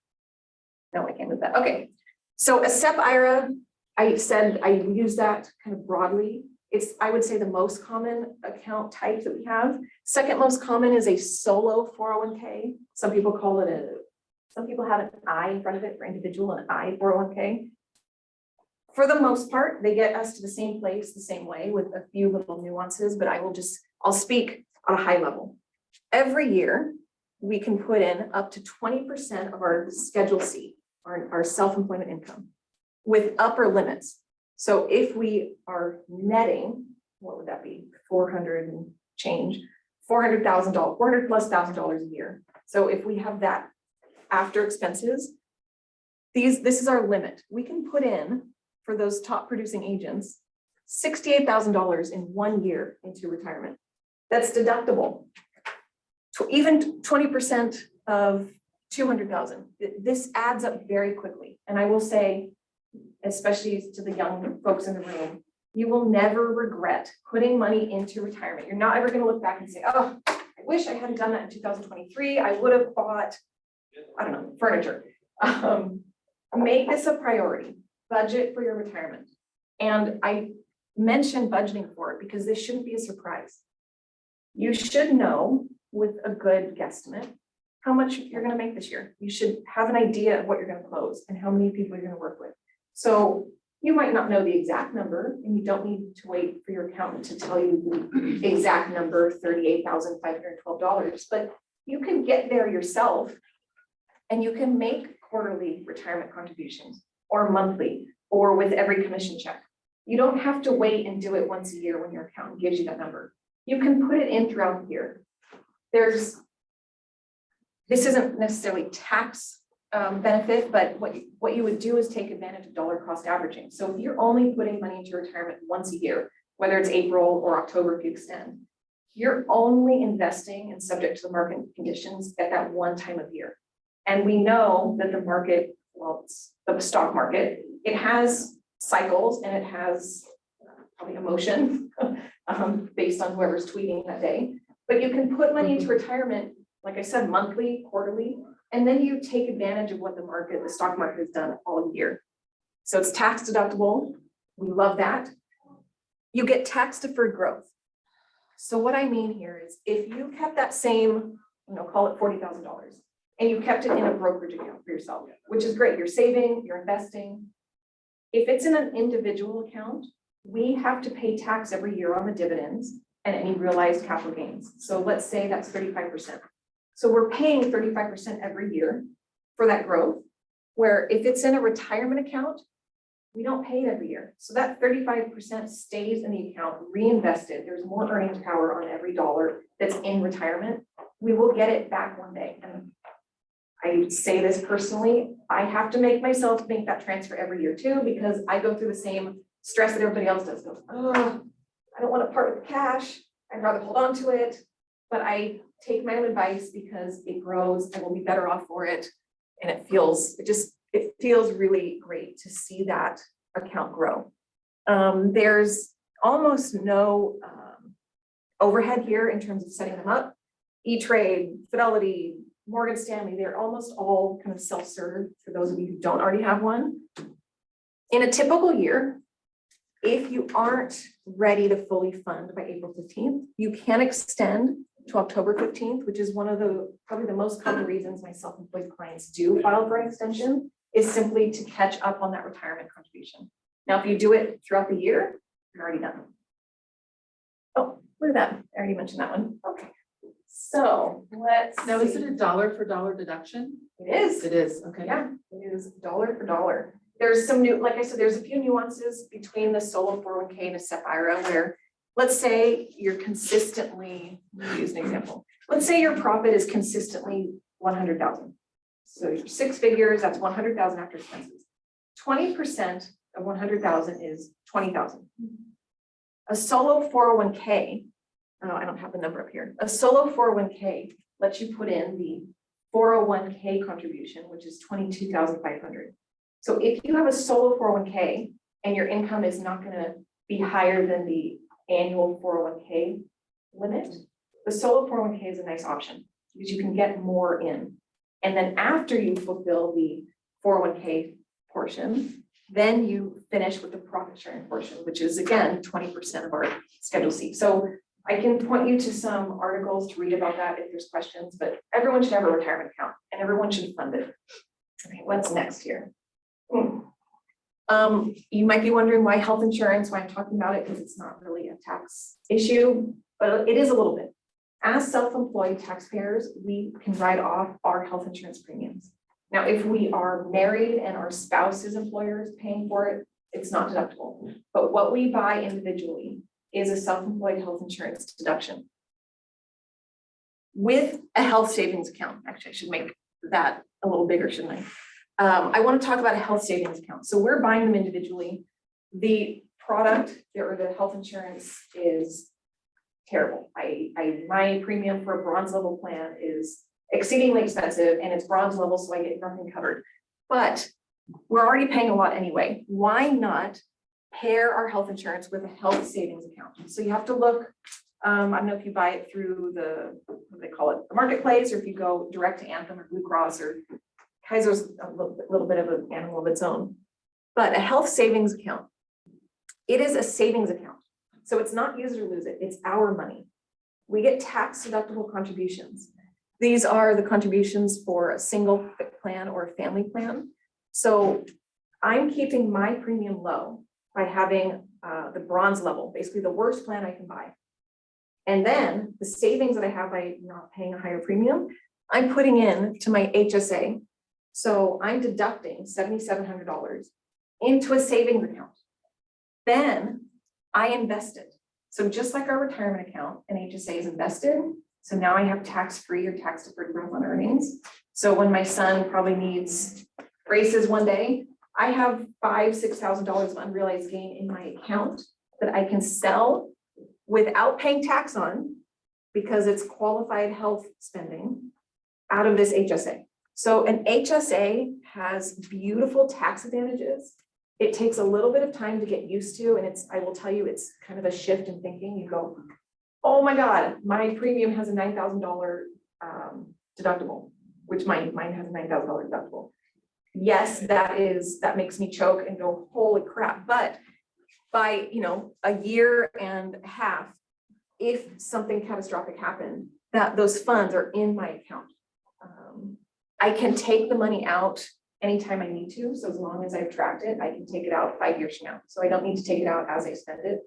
Speaker 6: No, I can't move that. Okay. So a SEP IRA, I said I use that kind of broadly. It's, I would say, the most common account type that we have. Second most common is a solo 401k. Some people call it some people have an I in front of it for individual, an I 401k. For the most part, they get us to the same place the same way with a few little nuances, but I'll speak on a high level. Every year, we can put in up to 20% of our Schedule C, our self-employment income, with upper limits. So if we are netting, what would that be? 400 and change, $400,000, $400,000+ a year. So if we have that after expenses, this is our limit. We can put in for those top producing agents, $68,000 in 1 year into retirement. That's deductible. Even 20% of 200,000. This adds up very quickly. And I will say, especially to the young folks in the room, you will never regret putting money into retirement. You're not ever going to look back and say, oh, I wish I hadn't done that in 2023. I would have bought, I don't know, furniture. Make this a priority. Budget for your retirement. And I mentioned budgeting for it because this shouldn't be a surprise. You should know with a good guesstimate how much you're going to make this year. You should have an idea of what you're going to close and how many people you're going to work with. So you might not know the exact number, and you don't need to wait for your accountant to tell you the exact number, $38,512, but you can get there yourself, and you can make quarterly retirement contributions or monthly or with every commission check. You don't have to wait and do it once a year when your accountant gives you that number. You can put it in throughout the year. This isn't necessarily tax benefit, but what you would do is take advantage of dollar cost averaging. So if you're only putting money into retirement once a year, whether it's April or October if you extend, you're only investing and subject to the market conditions at that one time of year. And we know that the market, well, it's the stock market, it has cycles and it has probably emotion based on whoever's tweeting that day. But you can put money into retirement, like I said, monthly, quarterly, and then you take advantage of what the stock market has done all year. So it's tax deductible. We love that. You get tax deferred growth. So what I mean here is if you kept that same, call it $40,000, and you kept it in a brokerage account for yourself, which is great. You're saving, you're investing. If it's in an individual account, we have to pay tax every year on the dividends and any realized capital gains. So let's say that's 35%. So we're paying 35% every year for that growth, where if it's in a retirement account, we don't pay it every year. So that 35% stays in the account, reinvested. There's more earnings power on every dollar that's in retirement. We will get it back one day. And I say this personally, I have to make myself make that transfer every year too, because I go through the same stress that everybody else does. Oh, I don't want to part with the cash. I'd rather hold on to it. But I take my own advice because it grows, I will be better off for it. And it feels really great to see that account grow. There's almost no overhead here in terms of setting them up. E-Trade, Fidelity, Morgan Stanley, they're almost all kind of self-serve for those of you who don't already have one. In a typical year, If you aren't ready to fully fund by April 15th, you can extend to October 15th, which is one of the, probably the most common reasons my self-employed clients do file for an extension, is simply to catch up on that retirement contribution. Now, if you do it throughout the year, you're already done. Oh, look at that. I already mentioned that one. Okay. So let's
Speaker 5: Now, is
Speaker 6: see.
Speaker 5: it a dollar for dollar deduction?
Speaker 6: It is.
Speaker 5: It is, okay.
Speaker 6: Yeah, it is dollar for dollar. There's some new, like I said, there's a few nuances between the solo 401k and a SEP IRA where, let's say you're consistently, let me use an example. Let's say your profit is consistently 100,000. So your 6 figures, that's 100,000 after expenses. 20% of 100,000 is 20,000. A solo 401k, oh, I don't have the number up here. A solo 401k lets you put in the 401k contribution, which is 22,500. So if you have a solo 401k and your income is not gonna be higher than the annual 401k limit, the solo 401k is a nice option because you can get more in. And then after you fulfill the 401k portion, then you finish with the profit sharing portion, which is again, 20% of our Schedule C. So I can point you to some articles to read about that if there's questions, but everyone should have a retirement account and everyone should fund it. Okay, what's next here? You might be wondering why health insurance, why I'm talking about it, because it's not really a tax issue, but it is a little bit. As self-employed taxpayers, we can write off our health insurance premiums. Now, if we are married and our spouse's employer is paying for it, it's not deductible. But what we buy individually is a self-employed health insurance deduction with a health savings account. Actually, I should make that a little bigger, shouldn't I? I want to talk about a health savings account. So we're buying them individually. The product or the health insurance is terrible. My premium for a bronze level plan is exceedingly expensive and it's bronze level, so I get nothing covered. But we're already paying a lot anyway. Why not pair our health insurance with a health savings account? So you have to look, I don't know if you buy it through the, what they call it, the marketplace, or if you go direct to Anthem or Blue Cross, or Kaiser's a little bit of an animal of its own. But a health savings account, it is a savings account. So it's not use it or lose it, it's our money. We get tax deductible contributions. These are the contributions for a single plan or a family plan. So I'm keeping my premium low by having the bronze level, basically the worst plan I can buy. And then the savings that I have by not paying a higher premium, I'm putting in to my HSA. So I'm deducting $7,700 into a savings account. Then I invest it. So just like our retirement account, an HSA is invested. So now I have tax-free or tax-deferred growth on earnings. So when my son probably needs braces one day, I have $5,000–6,000 of unrealized gain in my account that I can sell without paying tax on, because it's qualified health spending out of this HSA. So an HSA has beautiful tax advantages. It takes a little bit of time to get used to, and I will tell you, it's kind of a shift in thinking. You go, oh my God, my premium has a $9,000 deductible, which mine has a $9,000 deductible. Yes, that makes me choke and go, holy crap. But by, a year and a half, if something catastrophic happened, those funds are in my account. I can take the money out anytime I need to. So as long as I've tracked it, I can take it out 5 years from now. So I don't need to take it out as I spend it.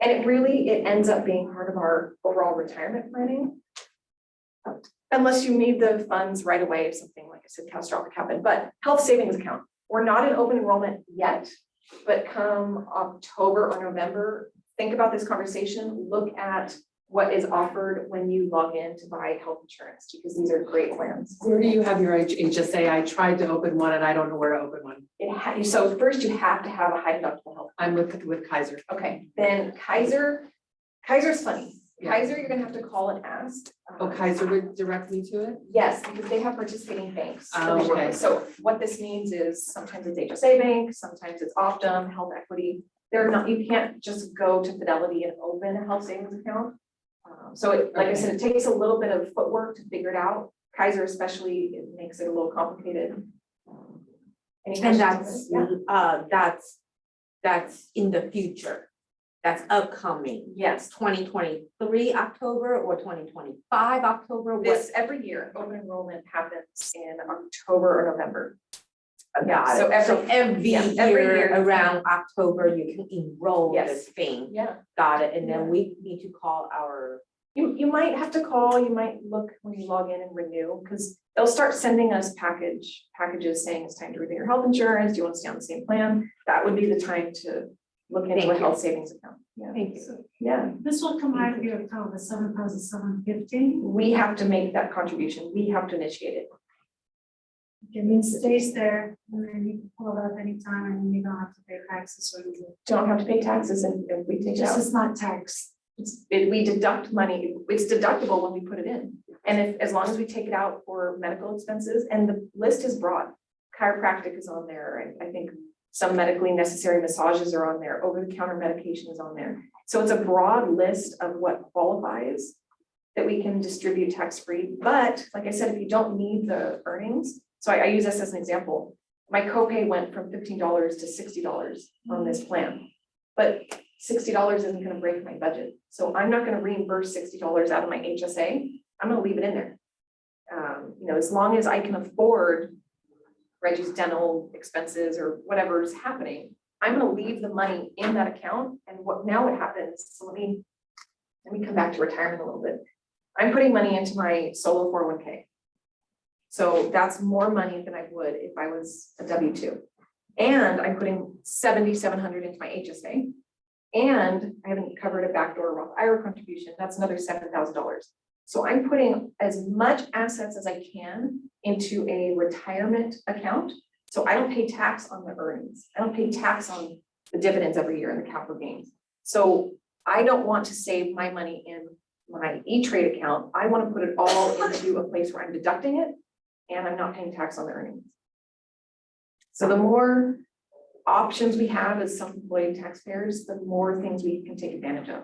Speaker 6: And it ends up being part of our overall retirement planning. Unless you need the funds right away if something, like I said, catastrophic happened. But health savings account, we're not in open enrollment yet, but come October or November, think about this conversation, look at what is offered when you log in to buy health insurance, because these are great plans.
Speaker 5: Where do you have your HSA? I tried to open one and I don't know where to open one.
Speaker 6: So first you have to have a high deductible health.
Speaker 5: I'm with Kaiser.
Speaker 6: Okay, then Kaiser's funny.
Speaker 5: Yeah.
Speaker 6: Kaiser, you're gonna have to call and ask.
Speaker 5: Oh, Kaiser would direct me to it?
Speaker 6: Yes, because they have participating banks.
Speaker 5: Oh, okay.
Speaker 6: So what this means is sometimes it's HSA Bank, sometimes it's Optum, Health Equity. You can't just go to Fidelity and open a health savings account. So like I said, it takes a little bit of footwork to figure it out. Kaiser especially, it makes it a little complicated. Any
Speaker 1: And
Speaker 6: questions?
Speaker 1: that's that's in the future, that's upcoming.
Speaker 6: Yes,
Speaker 1: 2023 October or 2025 October? What?
Speaker 6: this, every year, open enrollment happens in October or November.
Speaker 1: Got
Speaker 6: So
Speaker 1: it.
Speaker 6: every,
Speaker 1: So every
Speaker 6: yeah, every year.
Speaker 1: year around October, you can enroll
Speaker 6: Yes.
Speaker 1: this thing.
Speaker 6: yeah.
Speaker 1: Got it. And then we need to call our,
Speaker 6: You might have to call, you might look when you log in and renew, because they'll start sending us packages saying it's time to renew your health insurance, do you want to stay on the same plan? That would be the time to look into a
Speaker 1: Thank you.
Speaker 6: health savings account. Yeah,
Speaker 1: thank you.
Speaker 6: yeah.
Speaker 3: This will come out of your account, the 7,750.
Speaker 6: We have to make that contribution, we have to initiate it.
Speaker 3: It means it stays there, and then you can pull it up anytime, and you don't have to pay taxes or anything.
Speaker 6: Don't have to pay taxes and if we take it
Speaker 3: Just
Speaker 6: out.
Speaker 3: it's not taxed.
Speaker 6: We deduct money, it's deductible when we put it in. And if, as long as we take it out for medical expenses, and the list is broad. Chiropractic is on there, and I think some medically necessary massages are on there, over-the-counter medication is on there. So it's a broad list of what qualifies that we can distribute tax-free. But like I said, if you don't need the earnings, so I use this as an example. My copay went from $15 to $60 on this plan. But $60 isn't gonna break my budget. So I'm not gonna reimburse $60 out of my HSA. I'm gonna leave it in there. You know, as long as I can afford Reggie's dental expenses or whatever is happening, I'm gonna leave the money in that account. And what happens, so let me come back to retirement a little bit. I'm putting money into my solo 401k. So that's more money than I would if I was a W-2. And I'm putting $7,700 into my HSA. And I haven't covered a backdoor Roth IRA contribution, that's another $7,000. So I'm putting as much assets as I can into a retirement account. So I don't pay tax on the earnings. I don't pay tax on the dividends every year and the capital gains. So I don't want to save my money in my E-Trade account. I want to put it all into a place where I'm deducting it and I'm not paying tax on the earnings. So the more options we have as self-employed taxpayers, the more things we can take advantage of.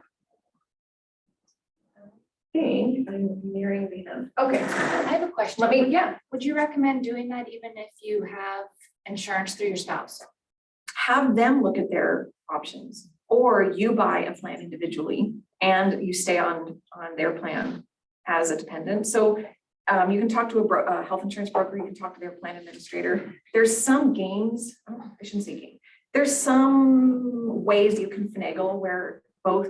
Speaker 6: I think I'm nearing the end. Okay,
Speaker 2: I have a question.
Speaker 6: let me, yeah,
Speaker 2: Would you recommend doing that even if you have insurance through your spouse?
Speaker 6: have them look at their options. Or you buy a plan individually and you stay on their plan as a dependent. So you can talk to a health insurance broker, you can talk to their plan administrator. There's some games, I shouldn't say game. There's some ways you can finagle where both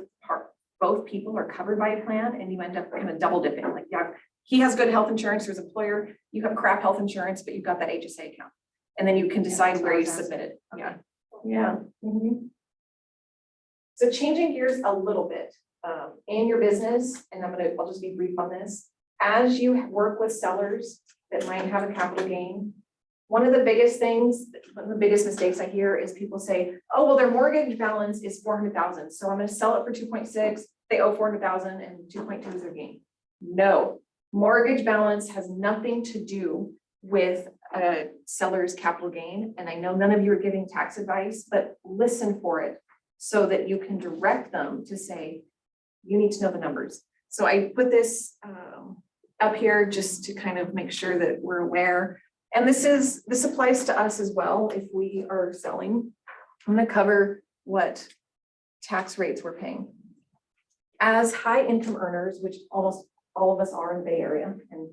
Speaker 6: people are covered by a plan and you end up kind of double dipping. Like, yeah, he has good health insurance through his employer, you have crap health insurance, but you've got that HSA account. And then you can decide where you submit it. Yeah, yeah. Mhm. So changing gears a little bit, in your business, and I'll just be brief on this. As you work with sellers that might have a capital gain, one of the biggest mistakes I hear is people say, oh, well, their mortgage balance is 400,000. So I'm gonna sell it for 2.6, they owe 400,000 and 2.2 is their gain. No, mortgage balance has nothing to do with a seller's capital gain. And I know none of you are giving tax advice, but listen for it so that you can direct them to say, you need to know the numbers. So I put this up here just to kind of make sure that we're aware. And this applies to us as well if we are selling. I'm gonna cover what tax rates we're paying. As high income earners, which almost all of us are in the Bay Area, and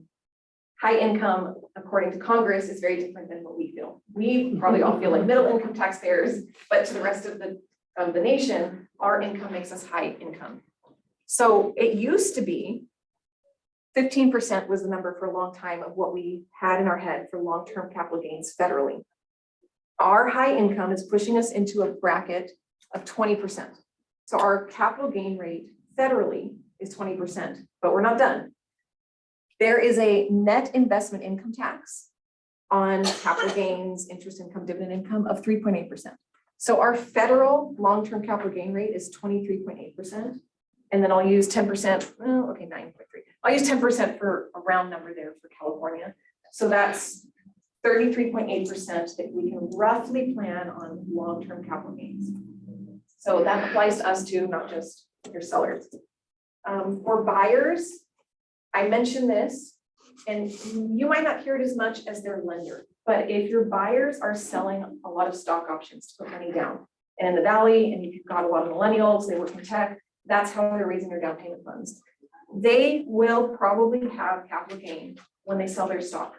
Speaker 6: high income, according to Congress, is very different than what we feel. We probably all feel like middle income taxpayers, but to the rest of the nation, our income makes us high income. So it used to be 15% was the number for a long time of what we had in our head for long-term capital gains federally. Our high income is pushing us into a bracket of 20%. So our capital gain rate federally is 20%, but we're not done. There is a net investment income tax on capital gains, interest income, dividend income of 3.8%. So our federal long-term capital gain rate is 23.8%. And then I'll use 10%, well, okay, 9.3. I'll use 10% for a round number there for California. So that's 33.8% that we can roughly plan on long-term capital gains. So that applies to us too, not just your sellers. For buyers, I mentioned this, and you might not hear it as much as their lender, but if your buyers are selling a lot of stock options to put money down, And in the valley, and if you've got a lot of millennials, they work in tech, that's how they're raising their down payment funds. They will probably have capital gain when they sell their stock.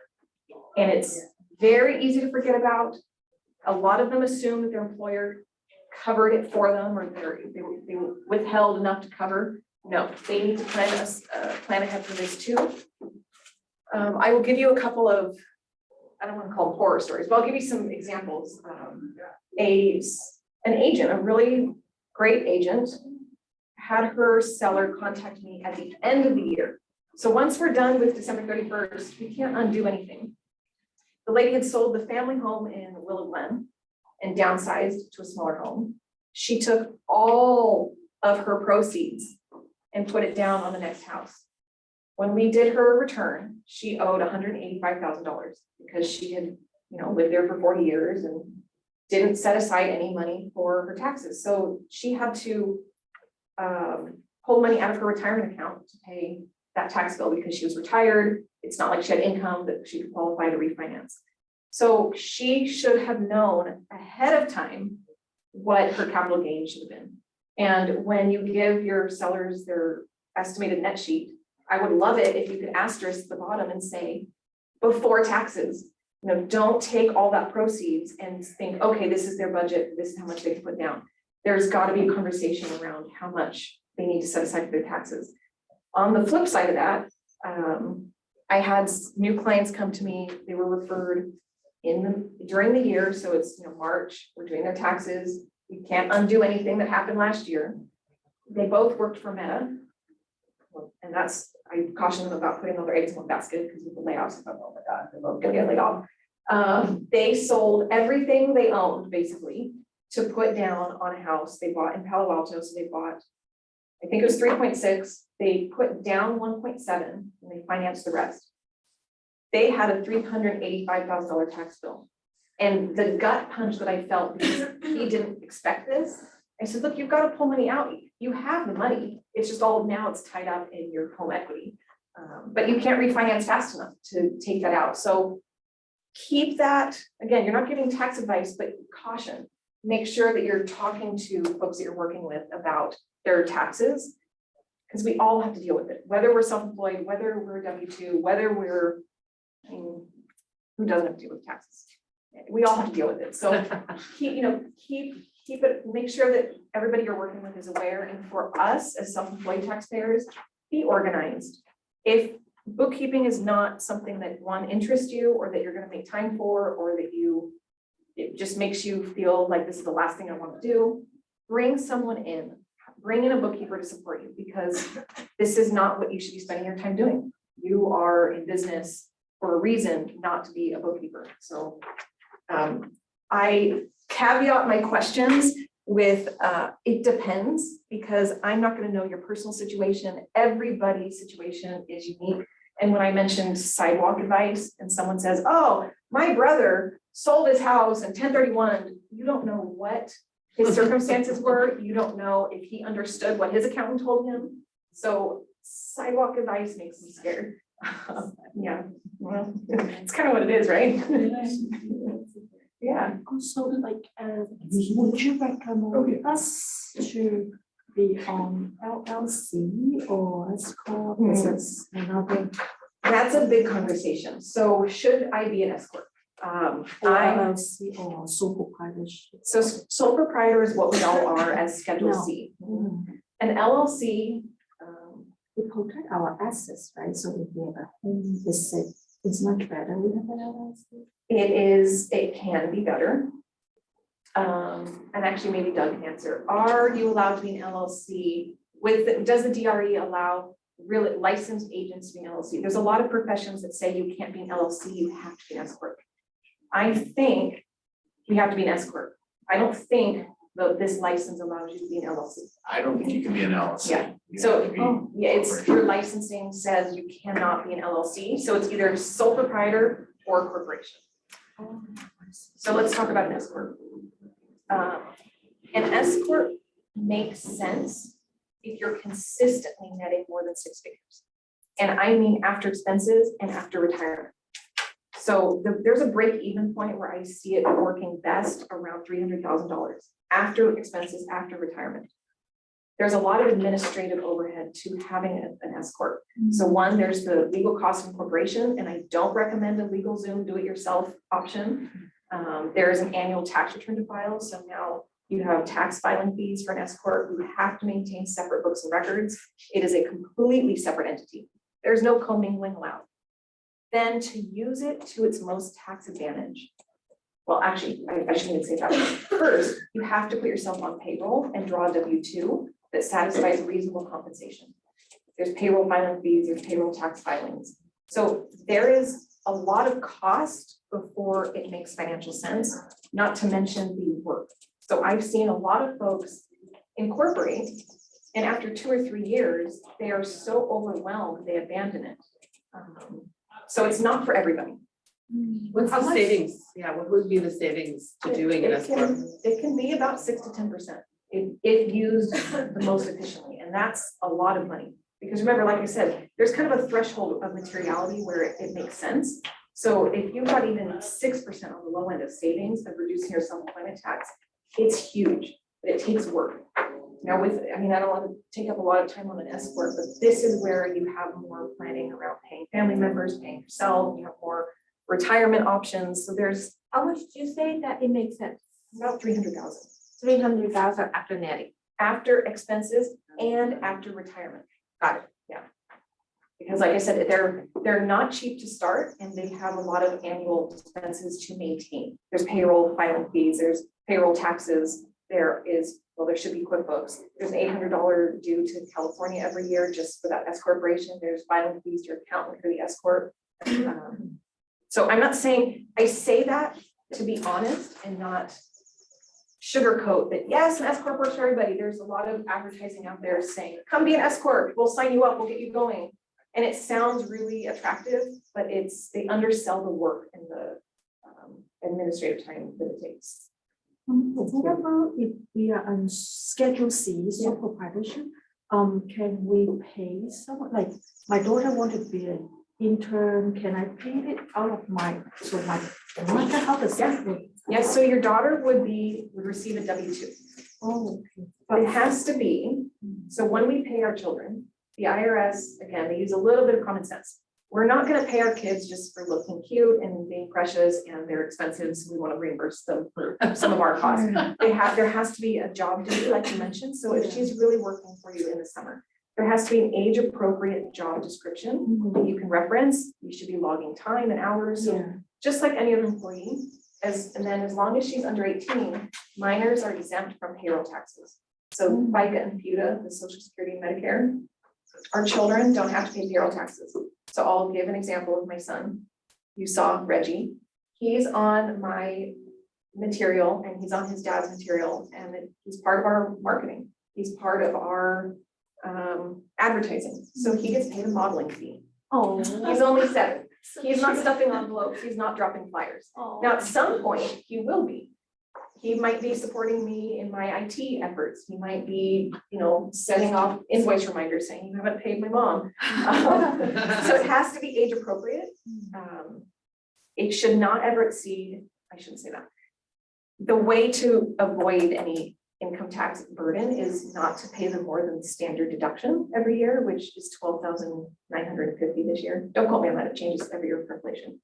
Speaker 6: And it's very easy to forget about. A lot of them assume that their employer covered it for them, or they were withheld enough to cover. No, they need to plan ahead for this too. I will give you a couple of, I don't want to call them horror stories, but I'll give you some examples. An agent, a really great agent, had her seller contact me at the end of the year. So once we're done with December 31st, we can't undo anything. The lady had sold the family home in Willow Glen and downsized to a smaller home. She took all of her proceeds and put it down on the next house. When we did her return, she owed $185,000 because she had, lived there for 40 years and didn't set aside any money for her taxes. So she had to pull money out of her retirement account to pay that tax bill because she was retired. It's not like she had income that she could qualify to refinance. So she should have known ahead of time what her capital gain should have been. And when you give your sellers their estimated net sheet, I would love it if you could asterisk the bottom and say, before taxes, don't take all that proceeds and think, okay, this is their budget, this is how much they can put down. There's got to be a conversation around how much they need to set aside for their taxes. On the flip side of that, I had new clients come to me, they were referred during the year, so it's March, we're doing their taxes, we can't undo anything that happened last year. They both worked for Meta, and I caution them about putting all their eggs in one basket because with the layoffs, I thought, oh my God, they're both gonna get laid off. They sold everything they owned basically to put down on a house they bought in Palo Alto. So they bought, I think it was 3.6, they put down 1.7 and they financed the rest. They had a $385,000 tax bill. And the gut punch that I felt, because he didn't expect this, I said, look, you've got to pull money out. You have the money. It's just all now it's tied up in your home equity. But you can't refinance fast enough to take that out. So keep that, again, you're not giving tax advice, but caution. Make sure that you're talking to folks that you're working with about their taxes, because we all have to deal with it, whether we're self-employed, whether we're W-2, whether we're, who doesn't have to deal with taxes? We all have to deal with it. So keep it, make sure that everybody you're working with is aware. And for us as self-employed taxpayers, be organized. If bookkeeping is not something that interests you or that you're going to make time for, or that it just makes you feel like this is the last thing I want to do, bring someone in, bring in a bookkeeper to support you, because this is not what you should be spending your time doing. You are in business for a reason, not to be a bookkeeper. So I caveat my questions with it depends, because I'm not going to know your personal situation. Everybody's situation is unique. And when I mentioned sidewalk advice and someone says, oh, my brother sold his house in 1031, you don't know what his circumstances were. You don't know if he understood what his accountant told him. So sidewalk advice makes me scared. Yeah, well, it's kind of what it is, right? Yeah.
Speaker 9: Also, would you recommend us to be on LLC or S corp? Is another?
Speaker 6: That's a big conversation. So should I be an S corp?
Speaker 9: LLC or sole proprietorship?
Speaker 6: So sole proprietor is what we all are as Schedule C. An LLC.
Speaker 9: We protect our assets, right? So if we have a home, it's much better. We have an LLC.
Speaker 6: It can be better. And actually maybe Doug can answer. Are you allowed to be an LLC does the DRE allow really licensed agents to be an LLC? There's a lot of professions that say you can't be an LLC, you have to be an S corp. I think you have to be an S corp. I don't think this license allows you to be an LLC.
Speaker 8: I don't think you can be an LLC.
Speaker 6: Yeah. So it's your licensing says you cannot be an LLC. So it's either sole proprietor or corporation. So let's talk about an S corp. An S corp makes sense if you're consistently netting more than 6 figures. And I mean after expenses and after retirement. So there's a break even point where I see it working best around $300,000 after expenses, after retirement. There's a lot of administrative overhead to having an S corp. So one, there's the legal cost of incorporation, and I don't recommend a LegalZoom do-it-yourself option. There is an annual tax return to file, so now you have tax filing fees for an S corp. You have to maintain separate books and records. It is a completely separate entity. There's no commingling allowed. Then to use it to its most tax advantage. Well, actually, I shouldn't even say that. First, you have to put yourself on payroll and draw a W-2 that satisfies reasonable compensation. There's payroll filing fees, there's payroll tax filings. So there is a lot of cost before it makes financial sense, not to mention the work. So I've seen a lot of folks incorporate, and after 2 or 3 years, they are so overwhelmed, they abandon it. So it's not for everybody.
Speaker 5: What's the savings? Yeah, what would be the savings to doing an S corp?
Speaker 6: It can be about 6 to 10% if used the most efficiently, and that's a lot of money. Because remember, like I said, there's kind of a threshold of materiality where it makes sense. So if you've got even 6% on the low end of savings of reducing your self-employment tax, it's huge, but it takes work. Now I don't want to take up a lot of time on an S corp, but this is where you have more planning around paying family members, paying yourself, you have more retirement options. So there's
Speaker 1: How much do you say that it makes sense?
Speaker 6: about 300,000
Speaker 1: 300,000 after netting.
Speaker 6: after expenses and after retirement. Got it, yeah. Because like I said, they're not cheap to start, and they have a lot of annual expenses to maintain. There's payroll filing fees, there's payroll taxes, there should be QuickBooks. There's an $800 due to California every year just for that S corporation. There's filing fees to your accountant for the S corp. So I'm not saying, I say that to be honest and not sugarcoat that, yes, an S corp works for everybody. There's a lot of advertising out there saying, come be an S corp, we'll sign you up, we'll get you going. And it sounds really attractive, but they undersell the work and the administrative time that it takes.
Speaker 9: What about if we are on Schedule C, sole proprietorship? Can we pay someone, like my daughter wanted to be an intern, can I pay it out of my, how does that work?
Speaker 6: Yes, so your daughter would receive a W-2.
Speaker 9: Oh, okay.
Speaker 6: But it has to be, so when we pay our children, the IRS, again, they use a little bit of common sense. We're not gonna pay our kids just for looking cute and being precious and they're expensive, so we wanna reimburse them for some of our costs. There has to be a job duty, like you mentioned, so if she's really working for you in the summer, there has to be an age-appropriate job description that you can reference. You should be logging time and hours, so just like any other employee. And then as long as she's under 18, minors are exempt from payroll taxes. So FICA and FUTA, the Social Security and Medicare, our children don't have to pay payroll taxes. So I'll give an example of my son. You saw Reggie. He's on my material and he's on his dad's material, and he's part of our marketing. He's part of our advertising. So he gets paid a modeling fee.
Speaker 1: Oh.
Speaker 6: He's only 7. He's not stuffing envelopes. He's not dropping flyers. Now, at some point, he will be. He might be supporting me in my IT efforts. He might be, sending off invoice reminders saying, you haven't paid my mom. So it has to be age appropriate. It should not ever exceed, I shouldn't say that. The way to avoid any income tax burden is not to pay them more than standard deduction every year, which is $12,950 this year. Don't quote me on that, it changes every year for inflation.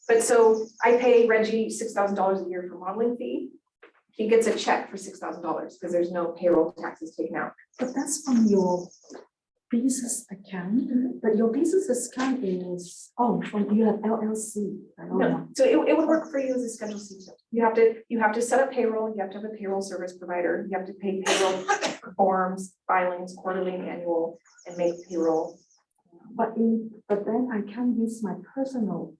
Speaker 6: But so I pay Reggie $6,000 a year for modeling fee. He gets a check for $6,000 because there's no payroll taxes taken out.
Speaker 9: But that's from your business account, but your business account is, from you have LLC.
Speaker 6: No, so it would work for you as a Schedule C too. You have to set up payroll, you have to have a payroll service provider, you have to pay payroll forms, filings, quarterly and annual, and make payroll.
Speaker 9: But then I can't use my personal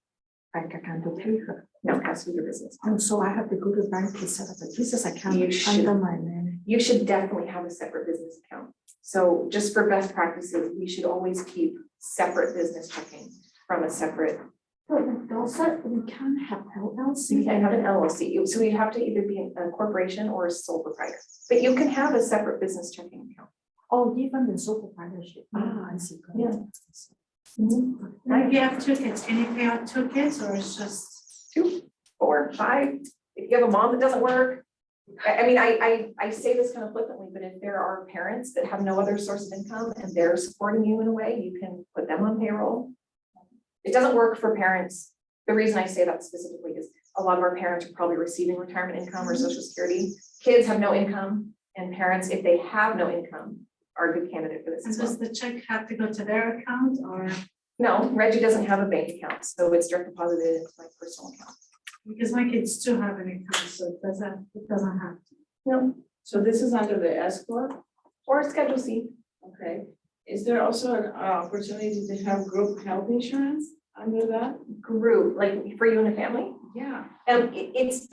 Speaker 9: bank account to pay her.
Speaker 6: No, it has to be your business.
Speaker 9: And so I have to go to the bank to set up a business account
Speaker 6: You should.
Speaker 9: under my name.
Speaker 6: You should definitely have a separate business account. So just for best practices, we should always keep separate business checking from a separate.
Speaker 9: But also we can't have LLC.
Speaker 6: You can't have an LLC, so you have to either be a corporation or a sole proprietor, but you can have a separate business checking account.
Speaker 9: Oh, even the sole proprietorship. I see.
Speaker 6: Yeah.
Speaker 3: If you have 2 kids, can you pay out 2 kids or it's just?
Speaker 6: 2, 4, 5. If you have a mom that doesn't work. I mean, I say this kind of flippantly, but if there are parents that have no other source of income and they're supporting you in a way, you can put them on payroll. It doesn't work for parents. The reason I say that specifically is a lot of our parents are probably receiving retirement income or social security. Kids have no income, and parents, if they have no income, are a good candidate for this
Speaker 3: And
Speaker 6: as well.
Speaker 3: does the check have to go to their account or,
Speaker 6: No, Reggie doesn't have a bank account, so it's direct deposited into my personal account.
Speaker 3: because my kids do have an account, so it doesn't have to.
Speaker 6: No,
Speaker 4: So this is under the S corp,
Speaker 6: or Schedule C.
Speaker 4: okay? Is there also an opportunity to have group health insurance under that?
Speaker 6: Group, like for you and a family.
Speaker 4: Yeah.
Speaker 6: It's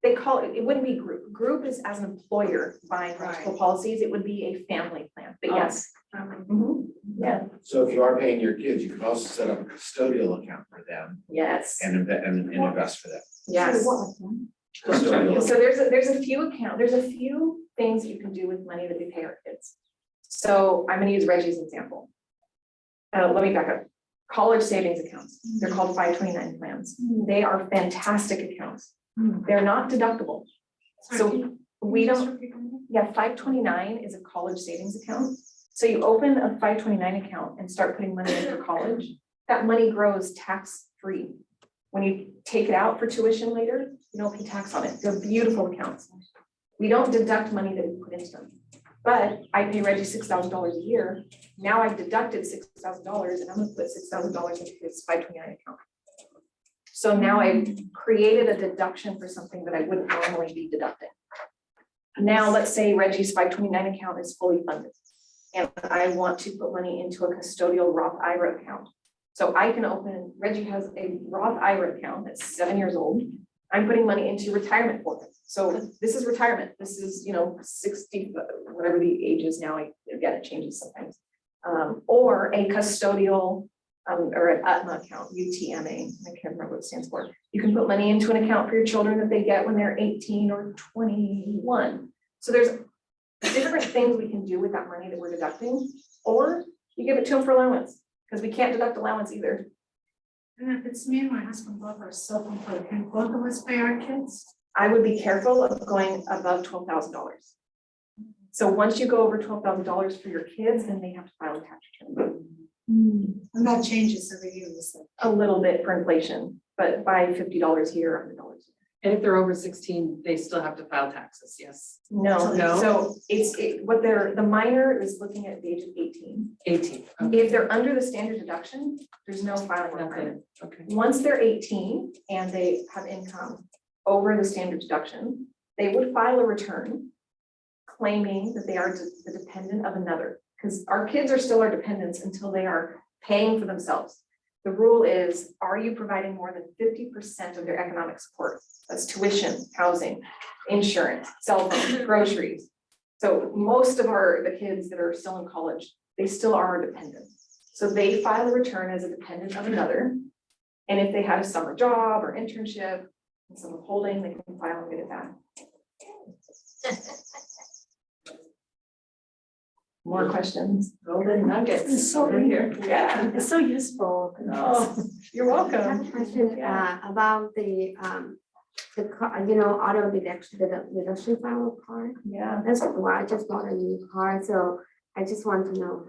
Speaker 6: they call it, it wouldn't be group. Group is as an employer buying multiple policies, it would be a family plan, but yes. Mhm. Yeah,
Speaker 8: So if you are paying your kids, you can also set up a custodial account for them
Speaker 6: yes,
Speaker 8: and invest for them.
Speaker 6: yes.
Speaker 8: Custodial.
Speaker 6: So there's a few things you can do with money that we pay our kids. So I'm gonna use Reggie's example. Let me back up. College savings accounts, they're called 529 plans. They are fantastic accounts. They're not deductible. So we don't, yeah, 529 is a college savings account. So you open a 529 account and start putting money in for college. That money grows tax-free. When you take it out for tuition later, you don't pay tax on it. They're beautiful accounts. We don't deduct money that we put into them. But I pay Reggie $6,000 a year. Now I've deducted $6,000 and I'm gonna put $6,000 into his 529 account. So now I've created a deduction for something that I wouldn't normally be deducting. Now, let's say Reggie's 529 account is fully funded. And I want to put money into a custodial Roth IRA account. So I can open, Reggie has a Roth IRA account that's 7 years old. I'm putting money into retirement for him. So this is retirement. This is, 60, whatever the age is now, again, it changes sometimes. Or a custodial, or an UTMA account, UTMA, I can't remember what it stands for. You can put money into an account for your children that they get when they're 18 or 21. So there's different things we can do with that money that we're deducting, or you give it to them for allowance, because we can't deduct allowance either.
Speaker 3: And if it's me and my husband both are self-employed, can both of us pay our kids?
Speaker 6: I would be careful of going above $12,000. So once you go over $12,000 for your kids, then they have to file a tax return.
Speaker 3: And that changes every year, you said.
Speaker 6: A little bit for inflation, but by $50 here, $100.
Speaker 5: And if they're over 16, they still have to file taxes, yes,
Speaker 6: No,
Speaker 5: No?
Speaker 6: so the minor is looking at the age of 18.
Speaker 5: 18,
Speaker 6: If they're under the standard deduction, there's no filing requirement.
Speaker 5: okay.
Speaker 6: Once they're 18 and they have income over the standard deduction, they would file a return claiming that they are the dependent of another, because our kids are still our dependents until they are paying for themselves. The rule is, are you providing more than 50% of their economic support? That's tuition, housing, insurance, cell phone, groceries. So most of the kids that are still in college, they still are our dependents. So they file a return as a dependent of another. And if they had a summer job or internship and some withholding, they can file and get it back. More questions?
Speaker 4: Golden nuggets
Speaker 9: It's so
Speaker 4: over here.
Speaker 6: Yeah.
Speaker 9: It's so useful.
Speaker 6: Oh, you're
Speaker 10: I have
Speaker 6: welcome.
Speaker 10: a question about the car, auto deduction for our car.
Speaker 6: Yeah.
Speaker 10: That's why I just bought a new car, so I just want to know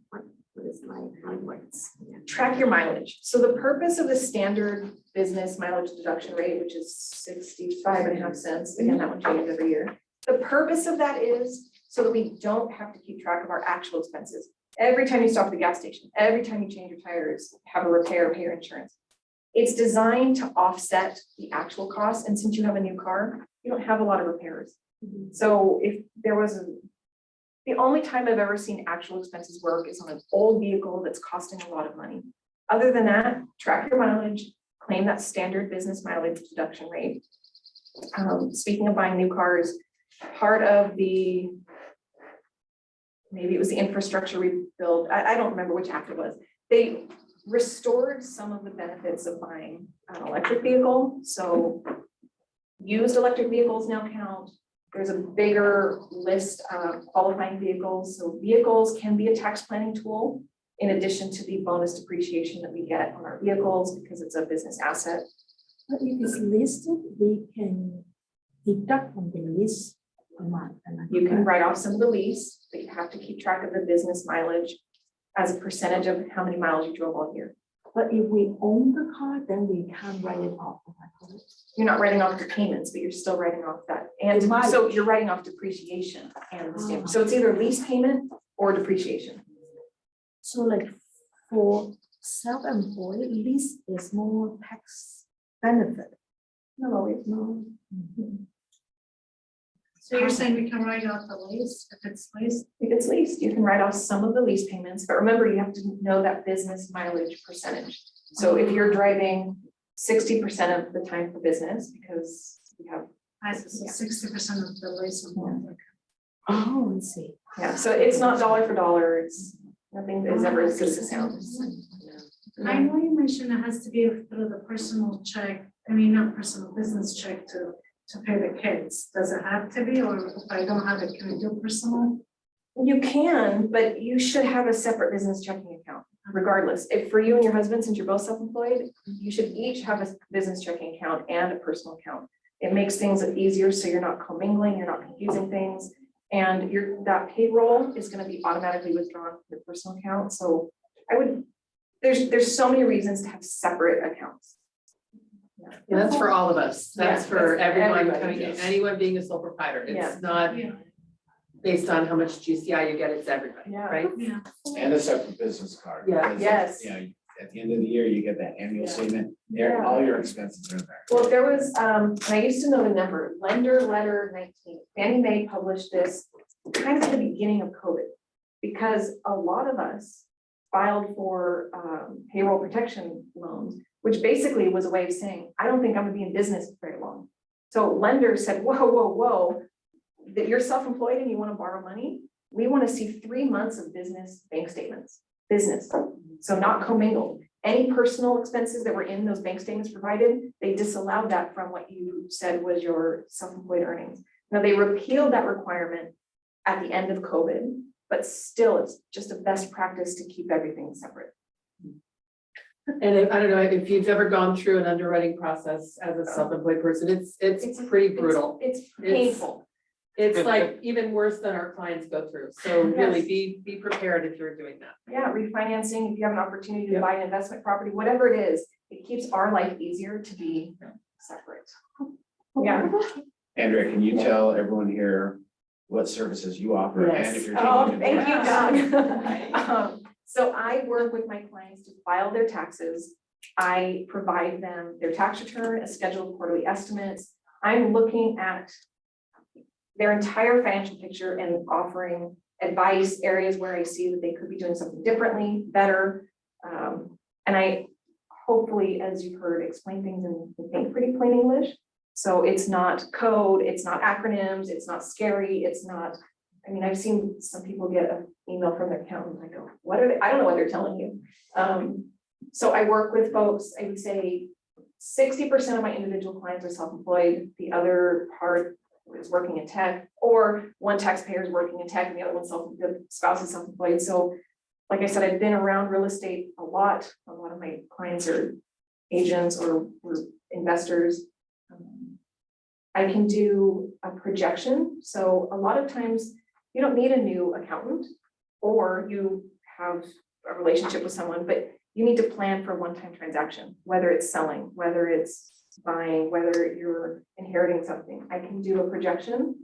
Speaker 10: what it's like, how it works. Yeah.
Speaker 6: Track your mileage. So the purpose of the standard business mileage deduction rate, which is 65.5 cents, again, that one changes every year. The purpose of that is so that we don't have to keep track of our actual expenses. Every time you stop at the gas station, every time you change your tires, have a repair, pay your insurance. It's designed to offset the actual costs. And since you have a new car, you don't have a lot of repairs. So if there was the only time I've ever seen actual expenses work is on an old vehicle that's costing a lot of money. Other than that, track your mileage, claim that standard business mileage deduction rate. Speaking of buying new cars, part of maybe it was the infrastructure rebuild, I don't remember which act it was. They restored some of the benefits of buying an electric vehicle. So used electric vehicles now count. There's a bigger list of qualifying vehicles. So vehicles can be a tax planning tool in addition to the bonus depreciation that we get on our vehicles because it's a business asset.
Speaker 9: But if it's listed, we can deduct from the list amount.
Speaker 6: You can write off some of the lease, but you have to keep track of the business mileage as a percentage of how many miles you drove all year.
Speaker 9: But if we own the car, then we can't write it off. Am I correct?
Speaker 6: You're not writing off the payments, but you're still writing off that. And
Speaker 9: The mileage.
Speaker 6: so you're writing off depreciation and the stamp. So it's either lease payment or depreciation.
Speaker 9: So like for self-employed, lease is more tax benefit.
Speaker 6: Not always.
Speaker 9: No.
Speaker 3: So you're saying we can write off the lease if it's leased?
Speaker 6: If it's leased, you can write off some of the lease payments, but remember, you have to know that business mileage percentage. So if you're driving 60% of the time for business, because you have,
Speaker 3: I said 60% of the lease.
Speaker 9: Oh, I see.
Speaker 6: yeah, so it's not dollar for dollar, it's, nothing is ever as good as it sounds.
Speaker 3: I know you mentioned it has to be through the personal check, I mean, not personal, business check to pay the kids. Does it have to be, or if I don't have it, can I do personal?
Speaker 6: You can, but you should have a separate business checking account regardless. If for you and your husband, since you're both self-employed, you should each have a business checking account and a personal account. It makes things easier so you're not commingling, you're not confusing things. And that payroll is gonna be automatically withdrawn from your personal account. So I would, there's so many reasons to have separate accounts.
Speaker 5: And that's for all of us. That's
Speaker 6: Yeah,
Speaker 5: for
Speaker 6: that's
Speaker 5: everyone
Speaker 6: everybody,
Speaker 5: coming in,
Speaker 8: yes.
Speaker 5: anyone being a sole proprietor.
Speaker 6: Yeah.
Speaker 5: It's not
Speaker 3: Yeah.
Speaker 5: based on how much GCI you get, it's everybody,
Speaker 6: Yeah.
Speaker 5: right?
Speaker 3: Yeah.
Speaker 8: And a separate business card.
Speaker 5: Yeah.
Speaker 8: because,
Speaker 6: Yes.
Speaker 8: You know, at the end of the year, you get that annual
Speaker 6: Yeah.
Speaker 8: statement, there,
Speaker 6: Yeah.
Speaker 8: all your expenses are there.
Speaker 6: Well, there was, and I used to know the number, Lender Letter 19, Fannie Mae published this kind of at the beginning of COVID. Because a lot of us filed for payroll protection loans, which basically was a way of saying, I don't think I'm gonna be in business very long. So lenders said, whoa, that you're self-employed and you wanna borrow money? We wanna see 3 months of business bank statements, business, so not commingled. Any personal expenses that were in those bank statements provided, they disallowed that from what you said was your self-employed earnings. Now, they repealed that requirement at the end of COVID, but still, it's just a best practice to keep everything separate.
Speaker 5: And I don't know if you've ever gone through an underwriting process as a self-employed person, it's pretty brutal.
Speaker 6: It's painful.
Speaker 5: It's like even worse than our clients go through. So really
Speaker 6: Yes.
Speaker 5: be prepared if you're doing that.
Speaker 6: Yeah, refinancing, if you have an opportunity to
Speaker 5: Yep.
Speaker 6: buy an investment property, whatever it is, it keeps our life easier to be separate. Yeah.
Speaker 8: Andrea, can you tell everyone here what services you offer and
Speaker 5: Yes.
Speaker 8: if you're
Speaker 6: Oh,
Speaker 8: taking?
Speaker 6: thank you,
Speaker 8: advantage?
Speaker 6: Doug. So I work with my clients to file their taxes. I provide them their tax return, a scheduled quarterly estimates. I'm looking at their entire financial picture and offering advice, areas where I see that they could be doing something differently, better. And I hopefully, as you've heard, explain things in I think pretty plain English. So it's not code, it's not acronyms, it's not scary, it's not, I mean, I've seen some people get an email from their accountant, I go, what are they, I don't know what they're telling you. So I work with folks, I would say 60% of my individual clients are self-employed, the other part is working in tech, or one taxpayer is working in tech and the other one's the spouse is self-employed. So like I said, I've been around real estate a lot of my clients are agents or investors. I can do a projection. So a lot of times you don't need a new accountant or you have a relationship with someone, but you need to plan for a one-time transaction, whether it's selling, whether it's buying, whether you're inheriting something. I can do a projection.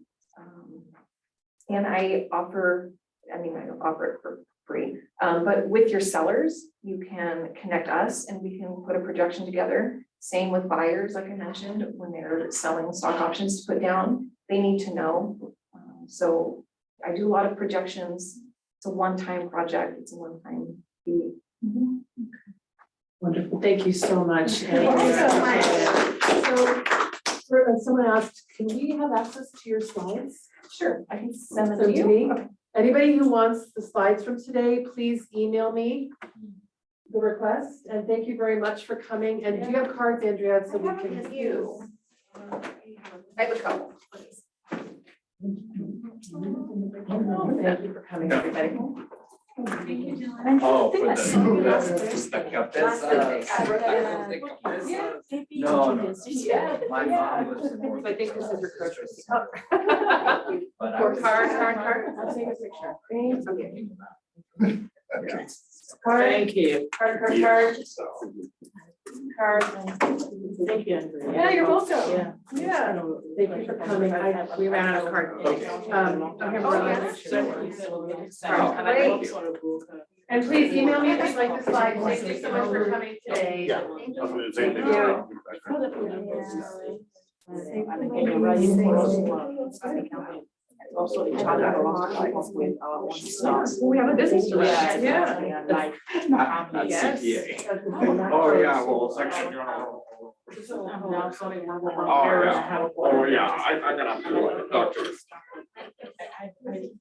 Speaker 6: And I offer, I don't offer it for free, but with your sellers, you can connect us and we can put a projection together. Same with buyers, like I mentioned, when they're selling stock options to put down, they need to know. So I do a lot of projections. It's a one-time project. It's a one-time fee.
Speaker 5: Wonderful. Thank you so much.
Speaker 6: Thank you so much.
Speaker 5: So someone asked, can we have access to your slides?
Speaker 6: Sure, I can send them
Speaker 5: So
Speaker 6: to
Speaker 5: to
Speaker 6: you.
Speaker 5: me, anybody who wants the slides from today, please email me the request. And thank you very much for coming. And do you have cards, Andrea? So we
Speaker 6: I have
Speaker 5: can.
Speaker 6: a few. I have a couple.
Speaker 5: Thank you for coming, everybody.
Speaker 11: Oh, for the
Speaker 7: No, no.
Speaker 5: Yeah.
Speaker 7: My mom was.
Speaker 5: So I think this is your courtesy.
Speaker 7: But I
Speaker 5: Or
Speaker 7: was-
Speaker 5: card. I'll take a picture.
Speaker 11: Okay.
Speaker 5: Thank
Speaker 4: you.
Speaker 5: Card.
Speaker 9: Thank you, Andrea.
Speaker 5: Yeah, you're welcome.
Speaker 9: Yeah.
Speaker 5: Yeah.
Speaker 9: Thank you for coming.
Speaker 5: We ran out of card.
Speaker 11: Okay.
Speaker 5: I'm here for
Speaker 6: Great.
Speaker 5: And please email me if you'd like the slides. Thank you so much for coming today.
Speaker 11: Yeah.
Speaker 5: Thank you.
Speaker 9: Also, each other alongside with our own staff.
Speaker 5: We have a business director.
Speaker 9: Yeah.
Speaker 5: Yeah.
Speaker 9: Like.
Speaker 11: Not
Speaker 5: Yes.
Speaker 11: CPA. Oh, yeah, well, section journal.
Speaker 9: Now, sorry, we're.
Speaker 11: Oh, yeah. Oh, yeah, I gotta have to go to the doctor.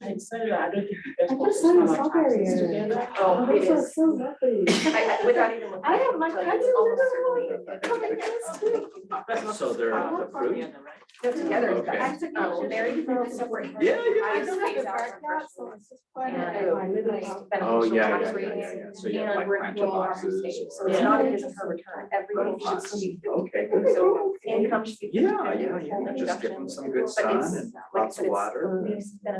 Speaker 9: I decided I don't think.
Speaker 10: I just saw the strawberry.
Speaker 6: Oh, it is.
Speaker 10: So lovely.
Speaker 6: Without even looking.
Speaker 10: I have my
Speaker 6: It's almost certainly-
Speaker 11: So they're the fruit?
Speaker 6: They're together.
Speaker 11: Okay.
Speaker 6: I took a very separate.
Speaker 11: Yeah, yeah.
Speaker 6: I space out from personal. And
Speaker 11: Oh, yeah,
Speaker 6: tax
Speaker 11: yeah,
Speaker 6: rates,
Speaker 11: yeah, yeah. So you have
Speaker 6: and
Speaker 11: like
Speaker 6: we're
Speaker 11: planter
Speaker 6: doing our
Speaker 11: boxes.
Speaker 6: station, so it's not a his or her return, everything should still be.
Speaker 11: Okay.
Speaker 6: So income should be.
Speaker 11: Yeah, just give them some good
Speaker 6: But
Speaker 11: sun
Speaker 6: it's-
Speaker 11: and
Speaker 6: like I
Speaker 11: lots
Speaker 6: said,
Speaker 11: of
Speaker 6: it's-
Speaker 11: water.
Speaker 6: it's been